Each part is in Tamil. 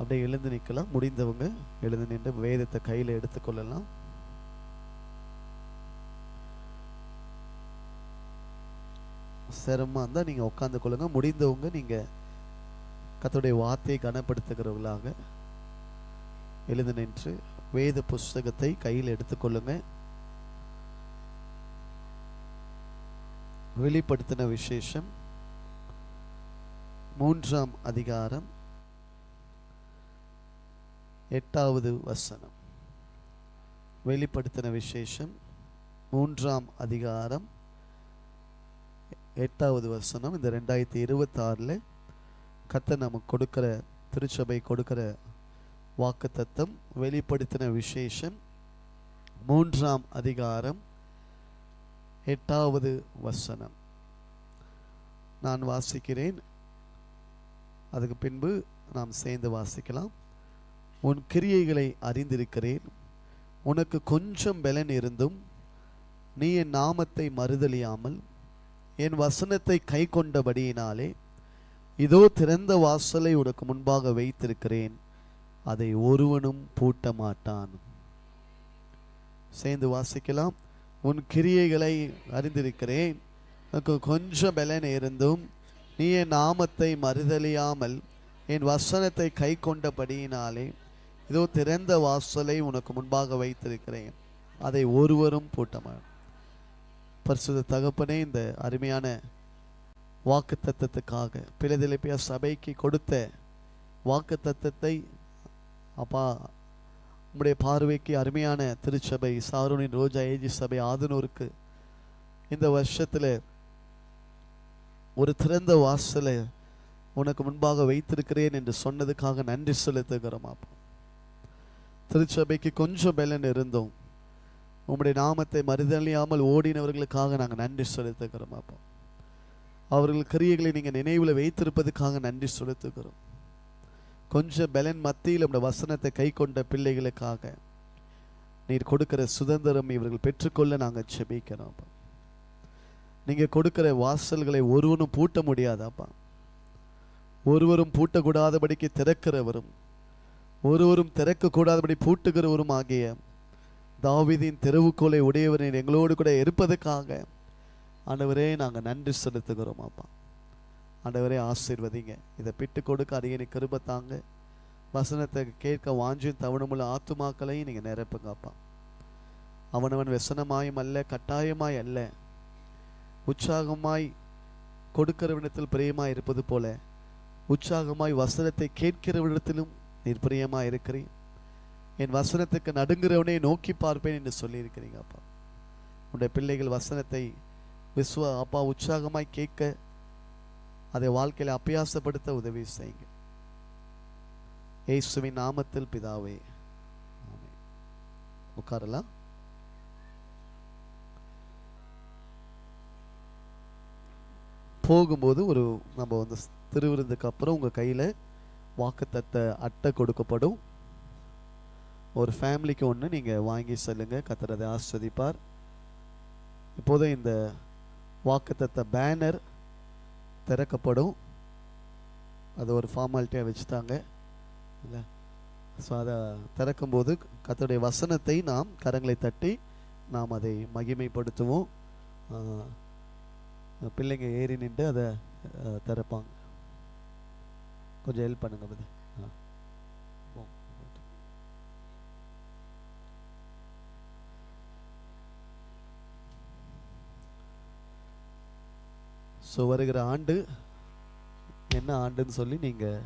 அப்படியே எழுந்து நிற்கலாம். முடிந்தவங்க எழுந்து நின்று வேதத்தை கையில் எடுத்துக்கொள்ளலாம். சிரமமாக இருந்தால் நீங்கள் உட்காந்து கொள்ளுங்க. முடிந்தவங்க நீங்கள் கர்த்தருடைய வார்த்தையை கனப்படுத்துகிறவர்களாக எழுந்து நின்று வேத புஸ்தகத்தை கையில் எடுத்துக்கொள்ளுங்க. வெளிப்படுத்தின விசேஷம் 3ஆம் அதிகாரம் 8வது வசனம். வெளிப்படுத்தின விசேஷம் 3ஆம் அதிகாரம் 8வது வசனம். இந்த 2026 கர்த்தர் நமக்கு கொடுக்கிற, திருச்சபை கொடுக்கிற வாக்குத்தத்தம். வெளிப்படுத்தின விசேஷம் 3ஆம் அதிகாரம் 8வது வசனம். நான் வாசிக்கிறேன், அதுக்கு பின்பு நாம் சேர்ந்து வாசிக்கலாம். உன் கிரியைகளை அறிந்திருக்கிறேன். உனக்கு கொஞ்சம் பலன் இருந்தும் நீ என் நாமத்தை மறுதலியாமல் என் வசனத்தை கை கொண்டபடியினாலே இதோ திறந்த வாசலை உனக்கு முன்பாக வைத்திருக்கிறேன், அதை ஒருவனும் பூட்ட மாட்டான். சேர்ந்து வாசிக்கலாம். உன் கிரியைகளை அறிந்திருக்கிறேன். உனக்கு கொஞ்சம் பலன் இருந்தும் நீ என் நாமத்தை மறுதலியாமல் என் வசனத்தை கை கொண்டபடியினாலே இதோ திறந்த வாசலை உனக்கு முன்பாக வைத்திருக்கிறேன், அதை ஒருவரும் பூட்ட மாட்டான். பரிசுத்த தகப்பனே, இந்த அருமையான வாக்குத்தத்தத்துக்காக பிலதெல்பியா சபைக்கு கொடுத்த வாக்குத்தத்தத்தை அப்பா, உம்முடைய பார்வைக்கு அருமையான திருச்சபை சாரோனின் ரோஜா ஏஜி சபை ஆதனூருக்கு இந்த வருஷத்துல ஒரு திறந்த வாசலை உனக்கு முன்பாக வைத்திருக்கிறேன் என்று சொன்னதுக்காக நன்றி செலுத்துகிறோம். அப்பா, திருச்சபைக்கு கொஞ்சம் பலன் இருந்தோம், உம்முடைய நாமத்தை மறுதலியாமல் ஓடினவர்களுக்காக நாங்கள் நன்றி செலுத்துகிறோம். அப்பா, அவர்கள் கிரியைகளை நீங்கள் நினைவில் வைத்திருப்பதுக்காக நன்றி செலுத்துகிறோம். கொஞ்சம் பலன் மத்தியில் உம்முடைய வசனத்தை கை கொண்ட பிள்ளைகளுக்காக நீர் கொடுக்கிற சுதந்திரம் இவர்கள் பெற்றுக்கொள்ள நாங்கள் செபிக்கிறோம். நீங்கள் கொடுக்கிற வாசல்களை ஒருவனும் பூட்ட முடியாதாப்பா. ஒருவரும் பூட்டக்கூடாதபடிக்கு திறக்கிறவரும் ஒருவரும் திறக்கக்கூடாதபடி பூட்டுகிறவரும் ஆகிய தாவீதின் திறவுகோலை உடையவரின் எங்களோடு கூட இருப்பதற்காக ஆண்டவரே நாங்கள் நன்றி செலுத்துகிறோம். அப்பா, ஆண்டவரே ஆசீர்வதிங்க. இதை பிட்டு கொடுக்க அடியனை கிருபை தாங்க. வசனத்தை கேட்க வாஞ்சியும் தவணமுள்ள ஆத்துமாக்களையும் நீங்கள் நிரப்புங்கப்பா. அவனவன் व्यसனமாயும் அல்ல, கட்டாயமாய் அல்ல, உற்சாகமாய் கொடுக்கிறவனிடத்தில் பிரியமாய் இருப்பது போல உற்சாகமாய் வசனத்தை கேட்கிறவனிடத்திலும் நீர் பிரியமாய் இருக்கிறேன். என் வசனத்துக்கு நடுங்கிறவனே நோக்கி பார்ப்பேன் என்று சொல்லியிருக்கிறீங்க. அப்பா, உன்னுடைய பிள்ளைகள் வசனத்தை அப்பா உற்சாகமாய் கேட்க, அதை வாழ்க்கையில் அபியாசப்படுத்த உதவி செய்யுங்க. இயேசுவின் நாமத்தில் பிதாவே, ஆமென். உட்காரலாம். போகும்போது நம்ம வந்து திருவிருந்துக்கு அப்புறம் உங்கள் கையில் வாக்குத்தத்த அட்டை கொடுக்கப்படும். ஒரு ஃபேமிலிக்கு ஒன்று நீங்கள் வாங்கி செல்லுங்க. கர்த்தர் அதை ஆஸ்வதிப்பார். இப்போது இந்த வாக்குத்தத்த பேனர் திறக்கப்படும். அது ஒரு ஃபார்மாலிட்டியாக வச்சுட்டாங்க இல்லை? ஸோ அதை திறக்கும்போது கர்த்தருடைய வசனத்தை நாம் கரங்களை தட்டி நாம் அதை மகிமைப்படுத்துவோம். பிள்ளைங்க ஏறி நின்று அதை திறப்பாங்க. கொஞ்சம் ஹெல்ப் பண்ணுங்க. அது ஸோ வருகிற ஆண்டு என்ன ஆண்டுன்னு சொல்லி நீங்கள்,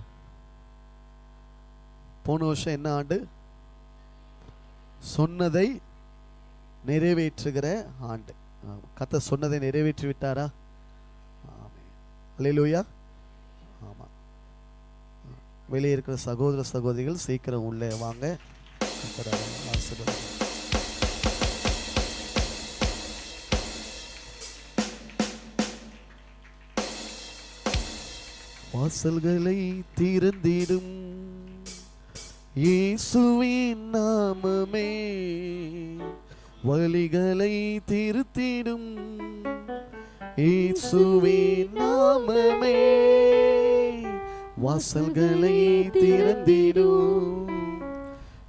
போன வருஷம் என்ன ஆண்டு? சொன்னதை நிறைவேற்றுகிற ஆண்டு. கர்த்தர் சொன்னதை நிறைவேற்றி விட்டாரா? ஆமென். அல்லேலூயா. ஆமாம். வெளியே இருக்கிற சகோதர சகோதரிகள் சீக்கிரம் உள்ளே வாங்க. வாசல்களை திறந்திடும் இயேசுவின் நாமமே, வழிகளை திருத்திடும் இயேசுவின் நாமமே, வாசல்களை திறந்திடும்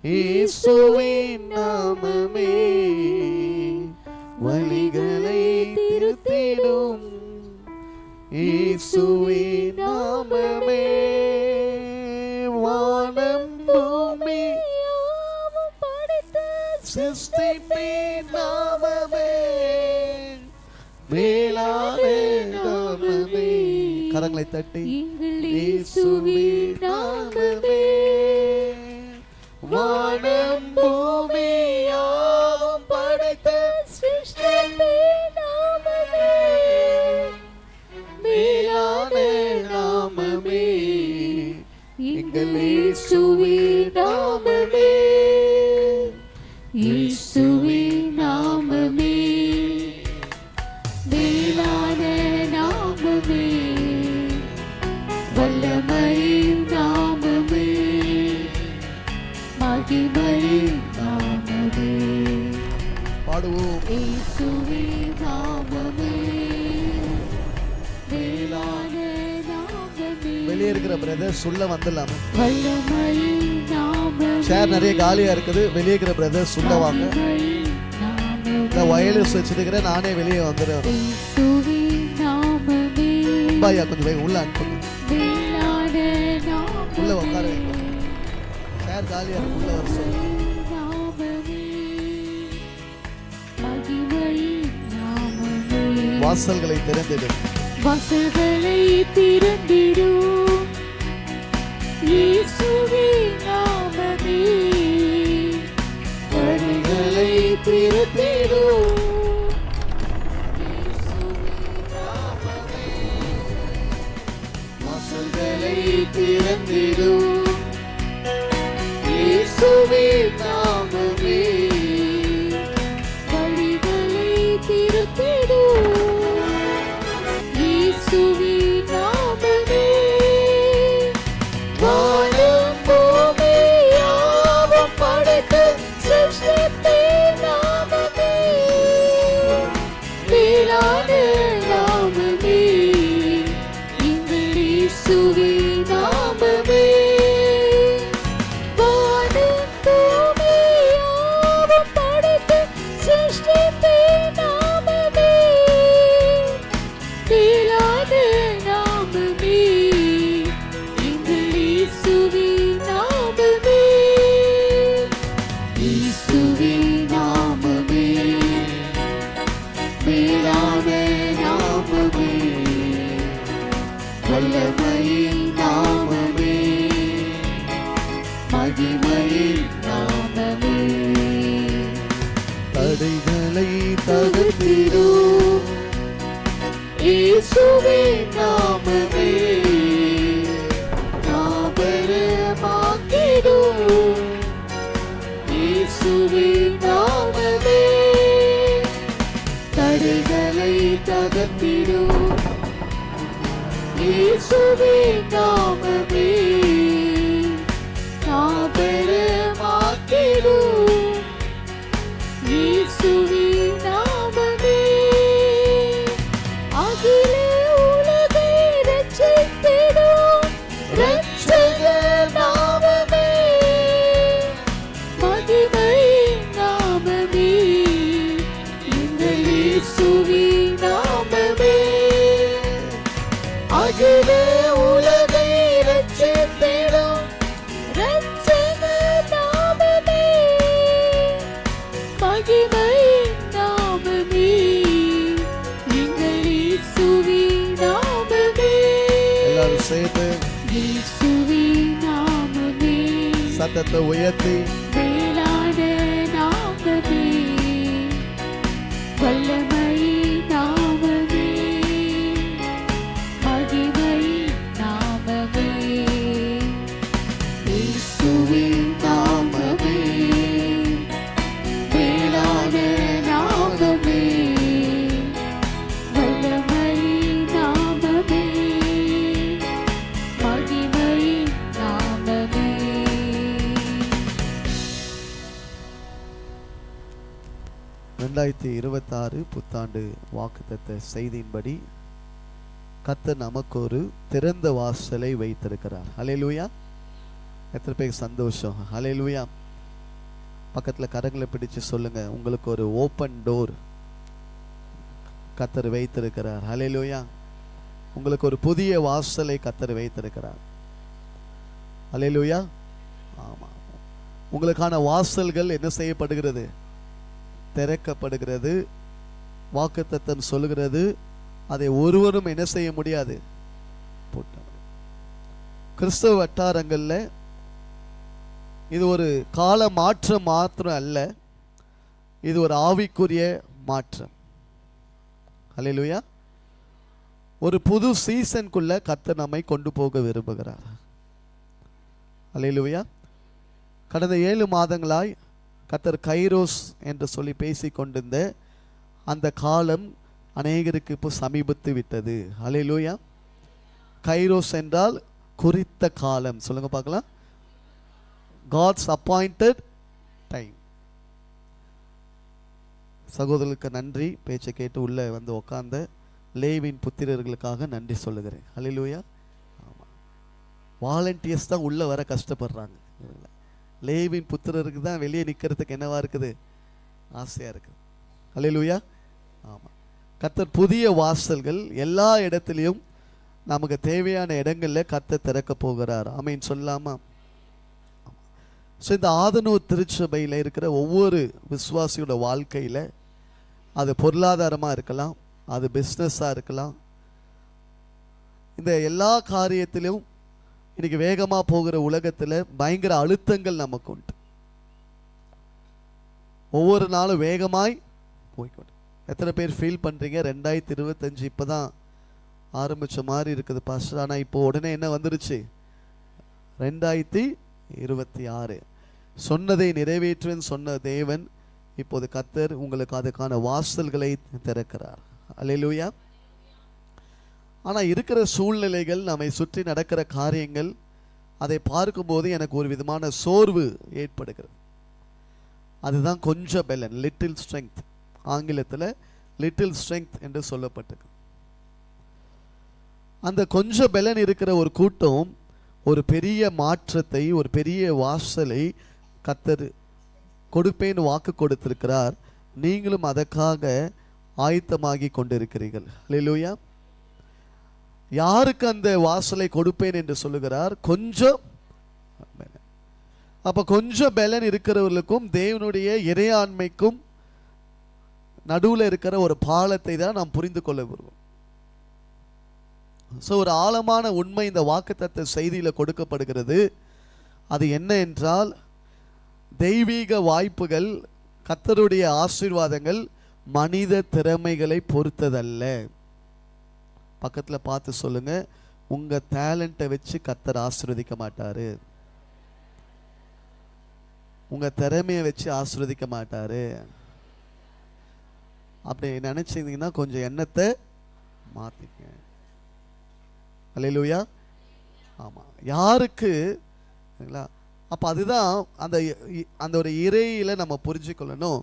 இயேசுவின் நாமமே, வழிகளை திருத்திடும் இயேசுவின் நாமமே, வானம் பூமி படைத்த சிருஷ்டிப்பின் நாமமே, மேலான நாமமே. கரங்களை தட்டி இயேசுவின் நாமமே, வானம் பூமி யாவும் படைத்த சிருஷ்டிப்பின் நாமமே, மேலான நாமமே, எங்கள் இயேசுவின் நாமமே, இயேசுவின் நாமமே, மேலான நாமமே, வல்லமை நாமமே, மகிமை நாமமே. பாடுவோம். இயேசுவின் நாமமே, மேலான நாமமே. வெளியே இருக்கிற பிரதர்ஸ் உள்ள வந்துடலாம். வல்லமை நாமமே. சேர் நிறைய காலியா இருக்குது. வெளியே இருக்கிற பிரதர்ஸ் உள்ள வாங்க. இந்த வயலிஸ் வச்சிருக்கிறேன், நானே வெளியே வந்துடுறேன். இயேசுவின் நாமமே. பாயா கொஞ்சம் உள்ள அனுப்புங்க. உள்ள உட்கார வைங்க. சேர் காலியா இருக்கு. உள்ள வர சொல்லுங்க. வாசல்களை திறந்திடும், வாசல்களை திறந்திடும் இயேசுவின் நாமமே, வழிகளை திறந்திடும் இயேசுவின் நாமமே, வாசல்களை திறந்திடும் இயேசுவின் நாமமே, வழிகளை திறந்திடும் இயேசுவின் நாமமே, வானம் பூமி யாவும் படைத்த சிருஷ்டிப்பின் நாமமே, மேலான நாமமே, எங்கள் இயேசுவின் நாமமே, வானம் பூமி யாவும் படைத்த சிருஷ்டிப்பின் நாமமே, மேலான நாமமே, எங்கள் இயேசுவின் நாமமே, இயேசுவின் நாமமே, மேலான நாமமே, வல்லமை நாமமே, மகிமை நாமமே, தடைகளை தகர்த்திடும் இயேசுவின் நாமமே, நாபரமாக்கிடும் இயேசுவின் நாமமே, தடைகளை தகர்த்திடும் இயேசுவின் நாமமே, நாபரமாக்கிடும் இயேசுவின் நாமமே, அகில உலகை ரட்சித்திடும் இரட்சகர் நாமமே, மகிமை நாமமே, எங்கள் இயேசுவின் நாமமே, அகில உலகை ரட்சித்திடும் இரட்சகர் நாமமே, மகிமை நாமமே, எங்கள் இயேசுவின் நாமமே. எல்லாரும் சேர்ந்து இயேசுவின் நாமமே, சத்தத்தை உயர்த்தி மேலான நாமமே, வல்லமை நாமமே, மகிமை நாமமே, இயேசுவின் நாமமே, மேலான நாமமே, வல்லமை நாமமே, மகிமை நாமமே. 2026 புத்தாண்டு வாக்குத்தத்த செய்தியின்படி கர்த்தர் நமக்கு ஒரு திறந்த வாசலை வைத்திருக்கிறார். ஹல்லேலூயா. எத்தனை பேருக்கு சந்தோஷம்? ஹல்லேலூயா. பக்கத்தில் கரங்களை பிடிச்சு சொல்லுங்க, உங்களுக்கு ஒரு ஓப்பன் டோர் கர்த்தர் வைத்திருக்கிறார். ஹல்லேலூயா. உங்களுக்கு ஒரு புதிய வாசலை கர்த்தர் வைத்திருக்கிறார். ஹல்லேலூயா. ஆமா, உங்களுக்கான வாசல்கள் என்ன செய்யப்படுகிறது? திறக்கப்படுகிறது. வாக்குத்தத்தம் சொல்லுகிறது, அதை ஒருவரும் என்ன செய்ய முடியாது. கிறிஸ்தவ வட்டாரங்கள்ல இது ஒரு கால மாற்றம் மாத்திரம் அல்ல, இது ஒரு ஆவிக்குரிய மாற்றம். ஹல்லேலூயா. ஒரு புது சீசனுக்குள்ள கர்த்தர் நம்மை கொண்டு போக விரும்புகிறார். ஹல்லேலூயா. கடந்த 7 மாதங்களாய் கர்த்தர் கைரோஸ் என்று சொல்லி பேசி கொண்டிருந்த அந்த காலம் அநேகருக்கு இப்போ சமீபத்து விட்டது. ஹல்லேலூயா. கைரோஸ் என்றால் குறித்த காலம். சொல்லுங்க பார்க்கலாம். God's appointed time. சகோதரர்களுக்கு நன்றி. பேச்சை கேட்டு உள்ள வந்து உட்கார்ந்த லேவியின் புத்திரர்களுக்காக நன்றி சொல்லுகிறேன். ஹல்லேலூயா. ஆமாம், வாலண்டியர்ஸ் தான் உள்ள வர கஷ்டப்படுறாங்க. லேவியின் புத்திரருக்கு தான் வெளியே நிற்கிறதுக்கு என்னவா இருக்குது? ஆசையா இருக்குது. ஹல்லேலூயா. ஆமாம், கர்த்தர் புதிய வாசல்கள் எல்லா இடத்துலையும் நமக்கு தேவையான இடங்களில் கர்த்தர் திறக்க போகிறார். ஆமீன் சொல்லாமா? ஸோ இந்த ஆதனூர் திருச்சபையில் இருக்கிற ஒவ்வொரு விசுவாசியோட வாழ்க்கையில், அது பொருளாதாரமாக இருக்கலாம், அது பிஸ்னஸாக இருக்கலாம், இந்த எல்லா காரியத்திலும் இன்னைக்கு வேகமாக போகிற உலகத்தில் பயங்கர அழுத்தங்கள் நமக்கு உண்டு. ஒவ்வொரு நாளும் வேகமாய் போய்கொண்டு. எத்தனை பேர் ஃபீல் பண்ணுறீங்க 2025 இப்போ தான் ஆரம்பித்த மாதிரி இருக்குது பாஸ்டர், ஆனால் இப்போ உடனே என்ன வந்துருச்சு? 2026. சொன்னதை நிறைவேற்றுவேன் சொன்ன தேவன் இப்போது கர்த்தர் உங்களுக்கு அதுக்கான வாசல்களை திறக்கிறார். அல்லேலூயா. ஆனால் இருக்கிற சூழ்நிலைகள், நம்மை சுற்றி நடக்கிற காரியங்கள், அதை பார்க்கும்போது எனக்கு ஒரு விதமான சோர்வு ஏற்படுகிறது. அதுதான் கொஞ்சம் பெலன், லிட்டில் ஸ்ட்ரெங்க். ஆங்கிலத்தில் லிட்டில் ஸ்ட்ரெங்க் என்று சொல்லப்பட்டிருக்கு. அந்த கொஞ்சம் பெலன் இருக்கிற ஒரு கூட்டம் ஒரு பெரிய மாற்றத்தை, ஒரு பெரிய வாசலை கர்த்தர் கொடுப்பேன்னு வாக்கு கொடுத்திருக்கிறார். நீங்களும் அதற்காக ஆயத்தமாகி கொண்டிருக்கிறீர்கள். அல்லேலூயா. யாருக்கு அந்த வாசலை கொடுப்பேன் என்று சொல்லுகிறார்? கொஞ்சம். அப்ப கொஞ்சம் பலன் இருக்கிறவர்களுக்கும் தேவனுடைய இறையாண்மைக்கும் நடுவில் இருக்கிற ஒரு பாலத்தை தான் நாம் புரிந்து கொள்ள விரும்புவோம். ஸோ ஒரு ஆழமான உண்மை இந்த வாக்குத்தத்த செய்தியில் கொடுக்கப்படுகிறது. அது என்ன என்றால், தெய்வீக வாய்ப்புகள், கர்த்தருடைய ஆசீர்வாதங்கள் மனித திறமைகளை பொறுத்ததல்ல. பக்கத்தில் பார்த்து சொல்லுங்க, உங்க டேலண்ட்டை வச்சு கர்த்தர் ஆசீர்வதிக்க மாட்டாரு. உங்க திறமையை வச்சு ஆசீர்வதிக்க மாட்டாரு. அப்படி நினைச்சீங்கன்னா கொஞ்சம் எண்ணத்தை மாத்திக்க. அல்லேலூயா. ஆமா, யாருக்கு? அப்ப அதுதான் அந்த ஒரு இறையில நம்ம புரிஞ்சுக்கொள்ளணும்.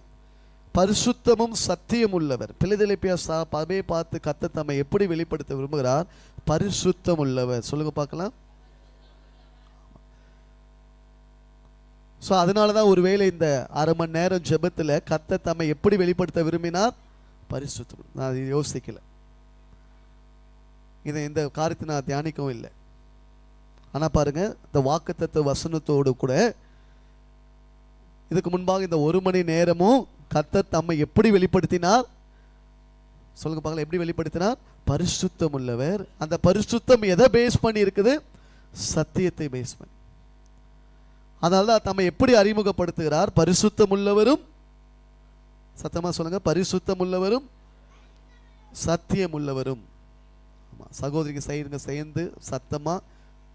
பரிசுத்தமும் சத்தியம் உள்ளவர். பிலிதெல்பியா சபையை பார்த்து கர்த்தர் தம்மை எப்படி வெளிப்படுத்த விரும்புகிறார்? பரிசுத்தம் உள்ளவர். சொல்லுங்க பார்க்கலாம். ஸோ அதனாலதான் ஒருவேளை இந்த அரை மணி நேரம் ஜெபத்தில் கர்த்தர் தம்மை எப்படி வெளிப்படுத்த விரும்பினார்? பரிசுத்தம். நான் அதை யோசிக்கல, இந்த காரியத்தை நான் தியானிக்கவும் இல்லை. ஆனா பாருங்க, இந்த வாக்குத்தத்த வசனத்தோடு கூட இதுக்கு முன்பாக இந்த 1 மணி நேரமும் கர்த்தர் தம்மை எப்படி வெளிப்படுத்தினார்? சொல்லுங்க பார்க்கலாம். எப்படி வெளிப்படுத்தினார்? பரிசுத்தம் உள்ளவர். அந்த பரிசுத்தம் எதை பேஸ் பண்ணி இருக்குது? சத்தியத்தை பேஸ் பண்ணி. அதனால்தான் தம்மை எப்படி அறிமுகப்படுத்துகிறார்? பரிசுத்தம் உள்ளவரும், சத்தமா சொல்லுங்க, பரிசுத்தம் உள்ளவரும் சத்தியம் உள்ளவரும். சகோதரிக்கு செய்யுங்க, சேர்ந்து சத்தமா,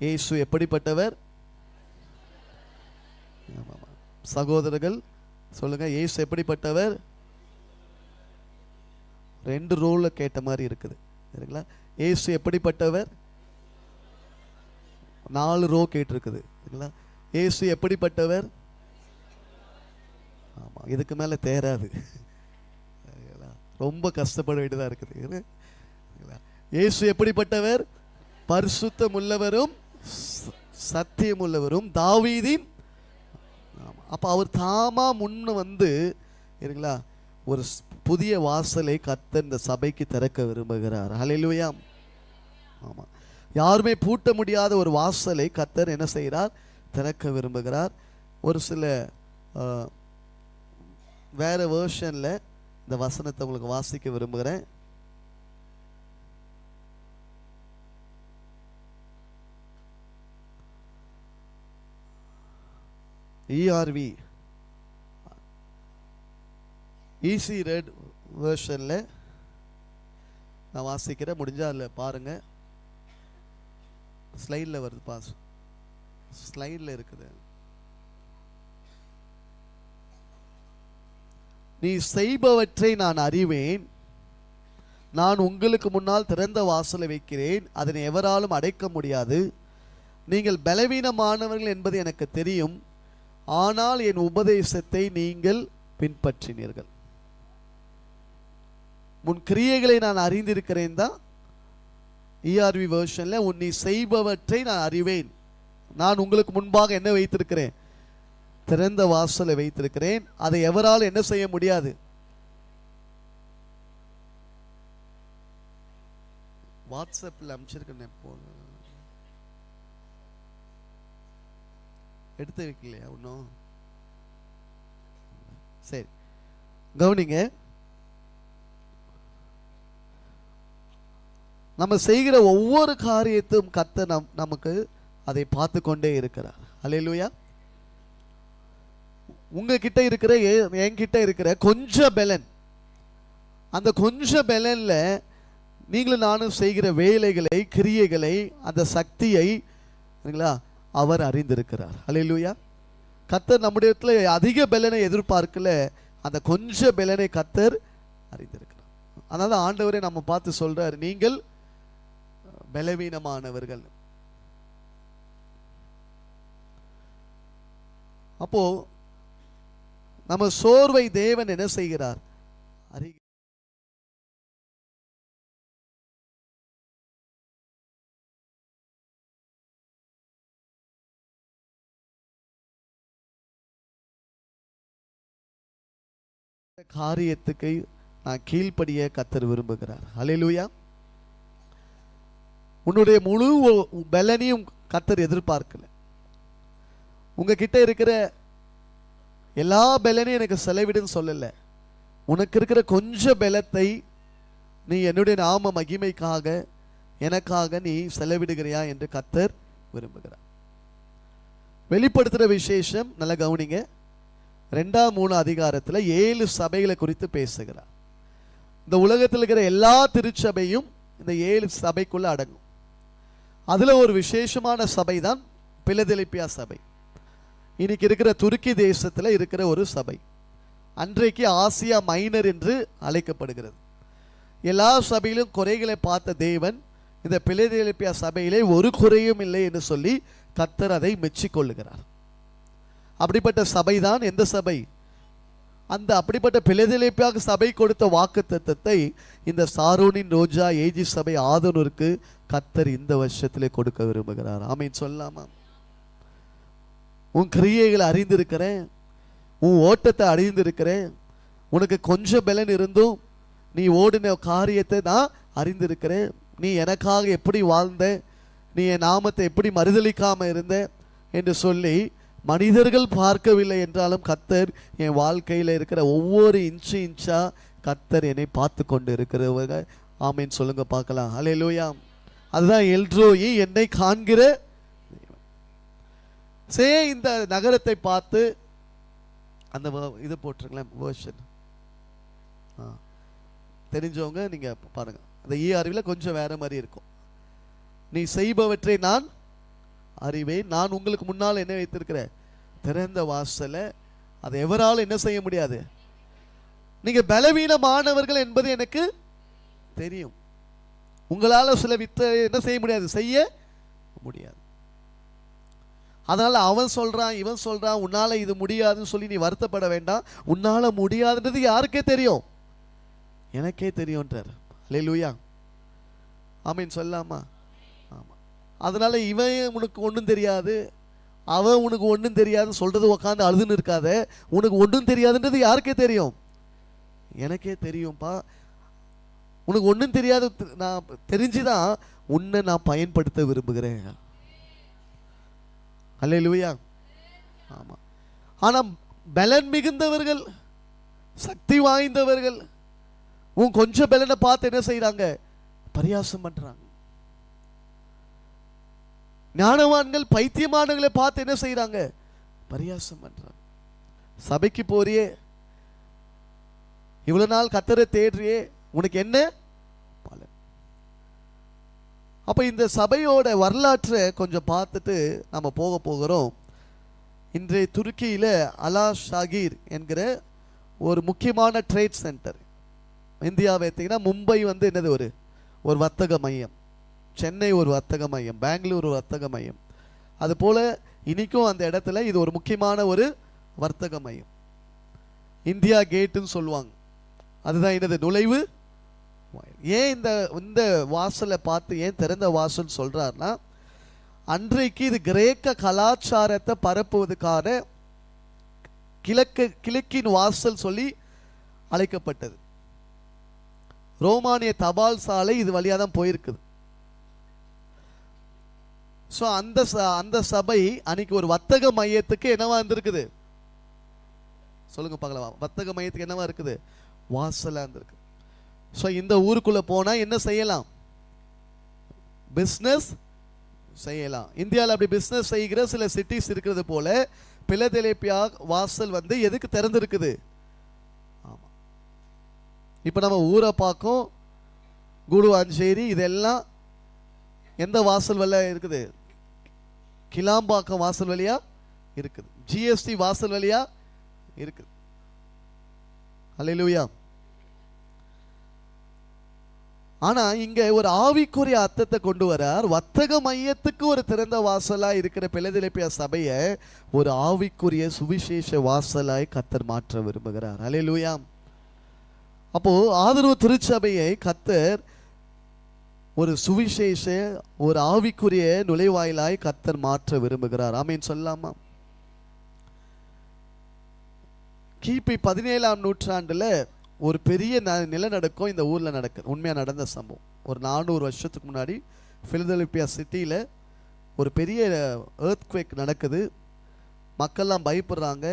இயேசு எப்படிப்பட்டவர்? சகோதரர்கள் சொல்லுங்க, இயேசு எப்படிப்பட்டவர்? 2 ரோல கேட்ட மாதிரி இருக்குது. சரிங்களா? இயேசு எப்படிப்பட்டவர்? 4 ரோ கேட்டிருக்குது. சரிங்களா? இயேசு எப்படிப்பட்டவர்? ஆமா, இதுக்கு மேல தேராது, ரொம்ப கஷ்டப்பட வேண்டியதா இருக்குது. இயேசு எப்படிப்பட்டவர்? பரிசுத்தம் உள்ளவரும் சத்தியம் உள்ளவரும் தாவீதின். அப்ப அவர் தாமா முன்ன வந்து இருக்குங்களா ஒரு புதிய வாசலை கர்த்தர் இந்த சபைக்கு திறக்க விரும்புகிறார். ஹல்லேலூயா. ஆமா, யாருமே பூட்ட முடியாத ஒரு வாசலை கர்த்தர் என்ன செய்கிறார்? திறக்க விரும்புகிறார். ஒரு சில வேற வேர்ஷன்ல இந்த வசனத்தை உங்களுக்கு வாசிக்க விரும்புகிறேன். ERV ஈஸி ரெட் வேர்ஷன்ல நான் வாசிக்கிறேன், முடிஞ்சா அதில் பாருங்க. ஸ்லைடில் வருது, பாஸ் ஸ்லைடில் இருக்குது. நீ செய்பவற்றை நான் அறிவேன், நான் உங்களுக்கு முன்னால் திறந்த வாசலை வைக்கிறேன், அதனை எவராலும் அடைக்க முடியாது. நீங்கள் பலவீனமானவர்கள் என்பது எனக்கு தெரியும், ஆனால் என் உபதேசத்தை நீங்கள் பின்பற்றினீர்கள். உன் கிரியைகளை நான் அறிந்திருக்கிறேன் தான் ERV வெர்ஷன்ல. நீ செய்பவற்றை நான் அறிவேன், நான் உங்களுக்கு முன்பாக என்ன வைத்திருக்கிறேன்? திறந்த வாசலை வைத்திருக்கிறேன், அதை எவரால் என்ன செய்ய முடியாது? வாட்ஸ்அப்பில் அனுப்பிச்சிருக்கேன், எடுத்து வைக்கலையா ஒன்றும்? சரி, கவனிங்க. நம்ம செய்கிற ஒவ்வொரு காரியத்தையும் கர்த்தர் நமக்கு அதை பார்த்து கொண்டே இருக்கிறார். அல்லேலூயா. உங்ககிட்ட இருக்கிற என்கிட்ட இருக்கிற கொஞ்சம் பலன், அந்த கொஞ்சம் பலன்ல நீங்களும் நானும் செய்கிற வேலைகளை, கிரியைகளை, அந்த சக்தியை அவர் அறிந்திருக்கிறார். அல்லேலூயா. கர்த்தர் நம்முடைய இடத்துல அதிக பலனை எதிர்பார்க்கல, அந்த கொஞ்ச பலனை கர்த்தர் அறிந்திருக்கிறார். அதனால ஆண்டவரே நம்ம பார்த்து சொல்றார், நீங்கள் பலவீனமானவர்கள். அப்போ நம்ம சோர்வை தேவன் என்ன செய்கிறார்? காரியத்துக்கு நான் கீழ்ப்படிய கர்த்தர் விரும்புகிறார். அல்லேலூயா. உன்னுடைய முழு பலனையும் கர்த்தர் எதிர்பார்க்கல. உங்ககிட்ட இருக்கிற எல்லா பலனையும் எனக்கு செலவிடுன்னு சொல்லல. உனக்கு இருக்கிற கொஞ்ச பலத்தை நீ என்னுடைய நாம மகிமைக்காக எனக்காக நீ செலவிடுகிறியா என்று கர்த்தர் விரும்புகிறார். வெளிப்படுத்துகிற விசேஷம் நல்ல கவனிங்க. 2-3 அதிகாரத்தில் 7 சபைகளை குறித்து பேசுகிறார். இந்த உலகத்தில் இருக்கிற எல்லா திருச்சபையும் இந்த 7 சபைக்குள்ள அடங்கும். அதுல ஒரு விசேஷமான சபை தான் பிலதெல்பியா சபை. இன்னைக்கு இருக்கிற துருக்கி தேசத்தில் இருக்கிற ஒரு சபை, அன்றைக்கு ஆசியா மைனர் என்று அழைக்கப்படுகிறது. எல்லா சபையிலும் குறைகளை பார்த்த தேவன் இந்த பிலதெல்பியா சபையிலே ஒரு குறையும் இல்லை என்று சொல்லி கர்த்தர் அதை மெச்சிக்கொள்ளுகிறார். அப்படிப்பட்ட சபை தான் எந்த சபை? அந்த அப்படிப்பட்ட பிலதெல்பியா சபை கொடுத்த வாக்குத்தத்தத்தை இந்த சாரோனின் ரோஜா ஏஜி சபை ஆதனூருக்கு கர்த்தர் இந்த வருஷத்திலே கொடுக்க விரும்புகிறார். ஆமீன் சொல்லாமா? உன் கிரியைகளை அறிந்திருக்கிறேன், உன் ஓட்டத்தை அறிந்திருக்கிறேன், உனக்கு கொஞ்சம் பலன் இருந்தும் நீ ஓடின காரியத்தை நான் அறிந்திருக்கிறேன். நீ எனக்காக எப்படி வாழ்ந்த, நீ என் நாமத்தை எப்படி மறுதலிக்காம இருந்த என்று சொல்லி மனிதர்கள் பார்க்கவில்லை என்றாலும் கர்த்தர் என் வாழ்க்கையில் இருக்கிற ஒவ்வொரு இன்ச்சா கர்த்தர் என்னை பார்த்து கொண்டு இருக்கிறவங்க. ஆமீன் சொல்லுங்க பார்க்கலாம். அல்லேலூயா. அதுதான் எல்ரோயி, என்னை காண்கிற. இந்த நகரத்தை பார்த்து அந்த இது போட்டிருங்களேன் வேர்ஷன், தெரிஞ்சவங்க நீங்க பாருங்க. அந்த ERVல கொஞ்சம் வேற மாதிரி இருக்கும். நீ செய்பவற்றை நான் அறிவேன், நான் உங்களுக்கு முன்னால் என்ன வைத்திருக்கிறேன்? திறந்த வாசல, அதை எவரால் என்ன செய்ய முடியாது? நீங்க பலவீனமானவர்கள் என்பது எனக்கு தெரியும். உங்களால சில வித்தை என்ன செய்ய முடியாது? செய்ய முடியாது. அதனால அவன் சொல்றான், இவன் சொல்றான், உன்னால இது முடியாதுன்னு சொல்லி நீ வருத்தப்பட வேண்டாம். உன்னால முடியாதுன்றது யாருக்கே தெரியும்? எனக்கே தெரியும்ன்றார். அல்லேலூயா. ஆமீன் சொல்லாமா? ஆமா. அதனால இவன் உனக்கு ஒன்றும் தெரியாது, அவன் உனக்கு ஒன்றும் தெரியாதுன்னு சொல்றது உக்காந்து அழுதுன்னு இருக்காத. உனக்கு ஒன்றும் தெரியாதுன்றது யாருக்கே தெரியும்? எனக்கே தெரியும்ப்பா. உனக்கு ஒன்றும் தெரியாது, நான் தெரிஞ்சுதான் உன்னை நான் பயன்படுத்த விரும்புகிறேன். அல்லேலூயா. ஆமா. ஆனா பலன் மிகுந்தவர்கள், சக்தி வாய்ந்தவர்கள் உன் கொஞ்சம் பலனை பார்த்து என்ன செய்யறாங்க? பரியாசம் பண்றாங்க. ஞானவான்கள் பைத்தியமானவர்களை பார்த்து என்ன செய்யறாங்க? பரியாசம் பண்றாங்க. சபைக்கு போறியே, இவ்வளவு நாள் கர்த்தரை தேடுறியே, உனக்கு என்ன பலன்? அப்ப இந்த சபையோட வரலாற்றை கொஞ்சம் பார்த்துட்டு நம்ம போகிறோம். இன்றைய துருக்கியில அலா ஷாகீர் என்கிற ஒரு முக்கியமான ட்ரேட் சென்டர். இந்தியாவை எடுத்தீங்கன்னா மும்பை என்னது ஒரு வர்த்தக மையம், சென்னை ஒரு வர்த்தக மையம், பெங்களூர் ஒரு வர்த்தக மையம். அது போல இன்னைக்கும் அந்த இடத்துல இது ஒரு முக்கியமான ஒரு வர்த்தக மையம். இந்தியா கேட்டுன்னு சொல்லுவாங்க. அதுதான் என்னது? நுழைவு. ஏன் இந்த வாசலை பார்த்து ஏன் திறந்த வாசல் சொல்றாருன்னா, அன்றைக்கு இது கிரேக்க கலாச்சாரத்தை பரப்புவதற்கான கிழக்கின் வாசல் சொல்லி அழைக்கப்பட்டது. ரோமானிய தபால் சாலை இது வழியா தான் போயிருக்குது. ஸோ அந்த சபை அன்னைக்கு ஒரு வர்த்தக மையத்துக்கு என்னவா இருந்திருக்குது? சொல்லுங்க பார்க்கலாம். வர்த்தக மையத்துக்கு என்னவா இருக்குது? வாசலா இருந்திருக்கு. ஸோ இந்த ஊருக்குள்ள போனா என்ன செய்யலாம்? பிஸ்னஸ் செய்யலாம். இந்தியாவில் அப்படி பிஸ்னஸ் செய்கிற சில சிட்டிஸ் இருக்கிறது போல பிலதெல்பியா வாசல் எதுக்கு திறந்திருக்குது? ஆமா. இப்போ நம்ம ஊரை பார்க்கும், கூடுவாஞ்சேரி, இதெல்லாம் எந்த வாசல் வழியா இருக்குது? கிளாம்பாக்கம் வாசல் வழியா இருக்குது. ஜிஎஸ்டி வாசல் வழியா இருக்குது. அல்லேலூயா. ஆனா இங்க ஒரு ஆவிக்குரிய அர்த்தத்தை கொண்டு வரார். வர்த்தக மையத்துக்கு ஒரு திறந்த வாசலா இருக்கிற பிலதெல்பியா சபையை ஒரு ஆவிக்குரிய சுவிசேஷ வாசலாய் கர்த்தர் மாற்ற விரும்புகிறார். அல்லேலூயா. அப்போ ஆதரவு திருச்சபையை கர்த்தர் ஒரு சுவிசேஷ, ஒரு ஆவிக்குரிய நுழைவாயிலாய் கர்த்தர் மாற்ற விரும்புகிறார். ஆமீன் சொல்லாமா? கிபி 17ஆம் நூற்றாண்டுல ஒரு பெரிய நிலநடுக்கம் இந்த ஊர்ல நடக்குது. உண்மையா நடந்த சம்பவம். ஒரு 400 வருஷத்துக்கு முன்னாடி பிலதெல்பியா சிட்டியில ஒரு பெரிய எர்த்குவேக் நடக்குது. மக்கள்லாம் பயப்படுறாங்க.